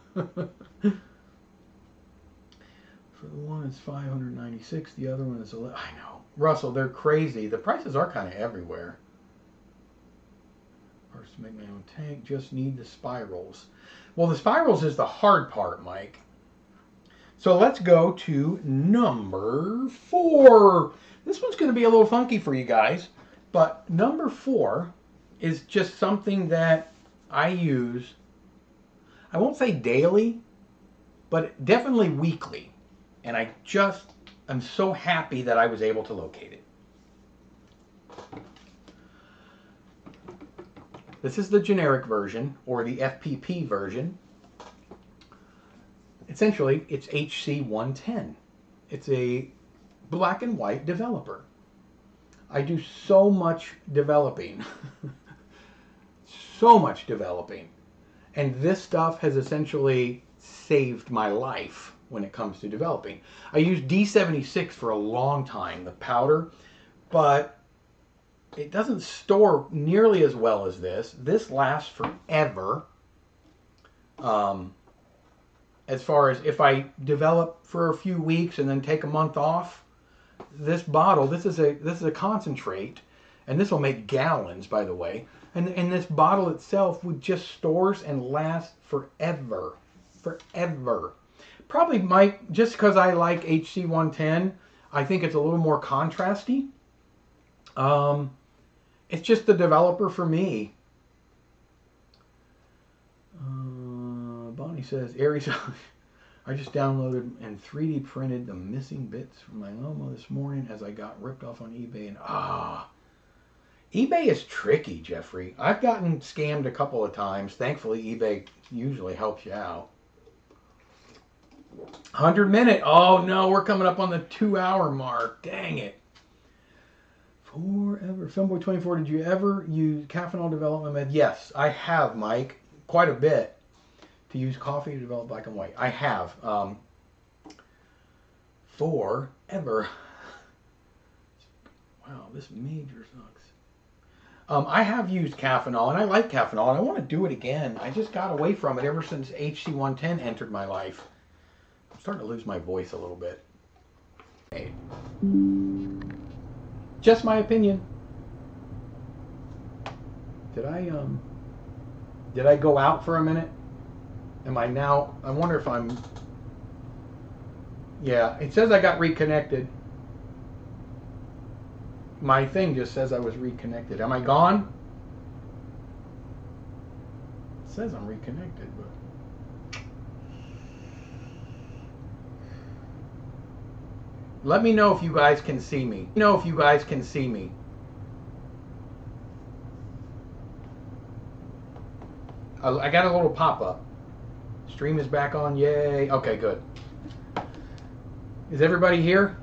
For the one, it's $596. The other one is I know, Russell. They're crazy. The prices are kind of everywhere. First, to make my own tank, just need the spirals. Well, the spirals is the hard part, Mike. So let's go to number 4. This one's going to be a little funky for you guys, but number 4 is just something that I use. I won't say daily, but definitely weekly. And I'm so happy that I was able to locate it. This is the generic version, or the FPP version. Essentially, it's HC110. It's a black and white developer. I do so much developing. So much developing. And this stuff has essentially saved my life when it comes to developing. I used D76 for a long time, the powder, but it doesn't store nearly as well as this. This lasts forever. As far as if I develop for a few weeks and then take a month off, this bottle, this is a concentrate, and this will make gallons, by the way. And this bottle itself would just stores and lasts forever. Forever. Probably might, just because I like HC110, I think it's a little more contrasty. It's just the developer for me. Bonnie says, Aries, I just downloaded and 3D printed the missing bits from my Lomo this morning as I got ripped off on eBay. And eBay is tricky, Jeffrey. I've gotten scammed a couple of times. Thankfully, eBay usually helps you out. 100 minute. Oh no, we're coming up on the 2-hour mark. Dang it. Forever. Filmboy24, did you ever use caffeinol development method? Yes, I have, Mike. Quite a bit. To use coffee to develop black and white. I have. Forever. Wow, this major sucks. I have used caffeinol, and I like caffeinol, and I want to do it again. I just got away from it ever since HC110 entered my life. I'm starting to lose my voice a little bit. Hey. Just my opinion. Did I go out for a minute? Am I now? I wonder if I'm... Yeah, it says I got reconnected. My thing just says I was reconnected. Am I gone? It says I'm reconnected, but... Let me know if you guys can see me. I got a little pop-up. Stream is back on. Yay. Okay, good. Is everybody here?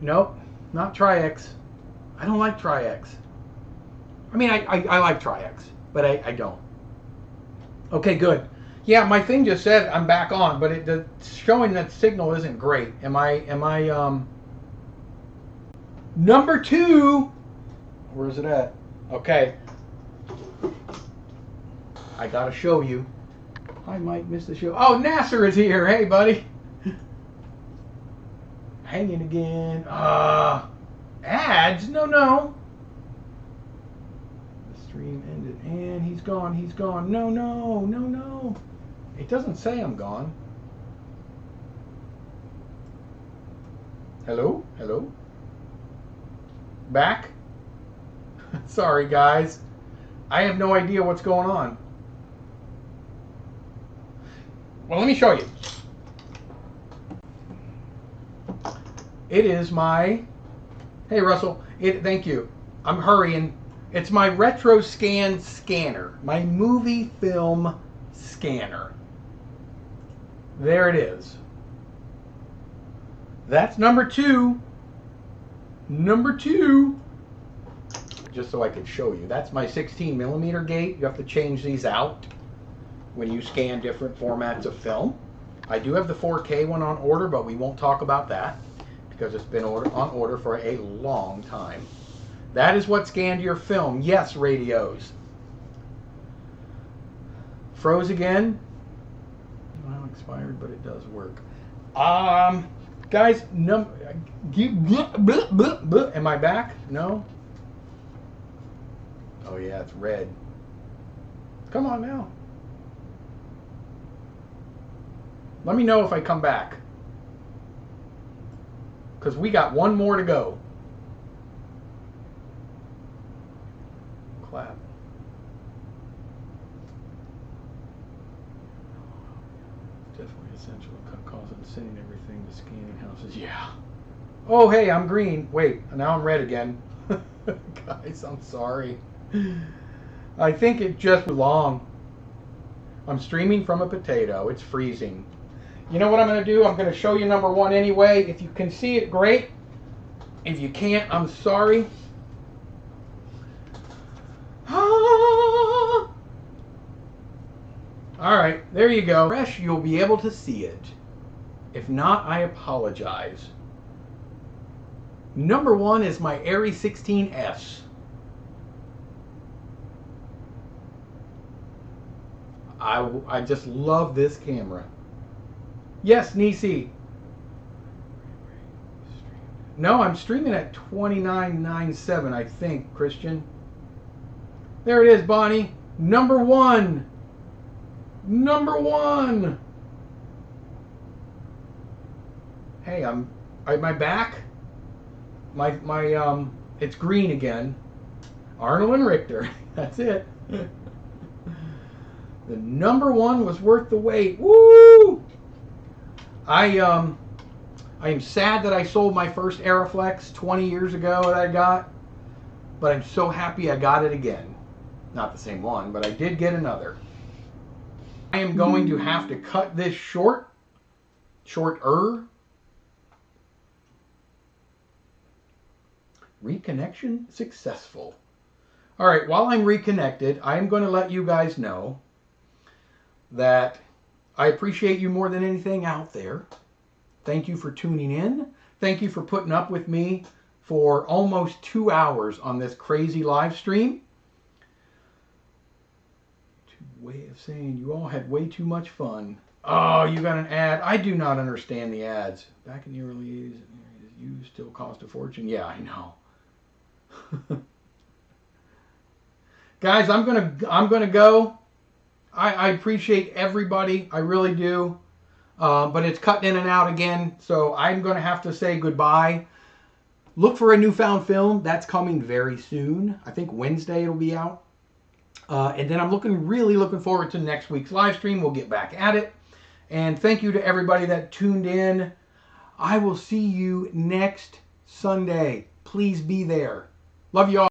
Nope. Not Tri-X. I don't like Tri-X. I mean, I like Tri-X, but I don't. Okay, good. Yeah, my thing just said I'm back on, but it's showing that signal isn't great. Am I number 2? Where is it at? Okay. I gotta show you. I might miss the show. Oh, Nasser is here. Hey, buddy. Hanging again. Ads? No. The stream ended and he's gone. No. It doesn't say I'm gone. Hello? Back? Sorry, guys. I have no idea what's going on. Well, let me show you. It is my... Hey, Russell. Thank you. I'm hurrying. It's my RetroScan scanner. My movie film scanner. There it is. That's number 2. Number 2. Just so I could show you. That's my 16mm gate. You have to change these out when you scan different formats of film. I do have the 4K one on order, but we won't talk about that because it's been on order for a long time. That is what scanned your film. Yes, radios. Froze again. Well, expired, but it does work. Guys, am I back? No? Oh yeah, it's red. Come on now. Let me know if I come back. Because we got one more to go. Clap. Definitely essential to cut costs and sending everything to scanning houses. Yeah. Oh, hey, I'm green. Wait, now I'm red again. Guys, I'm sorry. I think it just was long. I'm streaming from a potato. It's freezing. You know what I'm going to do? I'm going to show you number 1 anyway. If you can see it, great. If you can't, I'm sorry. All right, there you go. Fresh, you'll be able to see it. If not, I apologize. Number 1 is my Arri 16S. I just love this camera. Yes, Nisi. No, I'm streaming at 29.97, I think, Christian. There it is, Bonnie. Number 1. Number 1. Hey, am I back? It's green again. Arnold and Richter. That's it. The number 1 was worth the wait. Woo! I am sad that I sold my first Aeroflex 20 years ago that I got, but I'm so happy I got it again. Not the same one, but I did get another. I am going to have to cut this shorter. Reconnection successful. All right, while I'm reconnected, I'm going to let you guys know that I appreciate you more than anything out there. Thank you for tuning in. Thank you for putting up with me for almost 2 hours on this crazy live stream. Way of saying you all had way too much fun. Oh, you got an ad. I do not understand the ads. Back in the early 80s, you still cost a fortune. Yeah, I know. Guys, I'm gonna go. I appreciate everybody. I really do. But it's cutting in and out again, so I'm gonna have to say goodbye. Look for a newfound film. That's coming very soon. I think Wednesday it'll be out. And then I'm really looking forward to next week's live stream. We'll get back at it. And thank you to everybody that tuned in. I will see you next Sunday. Please be there. Love you all.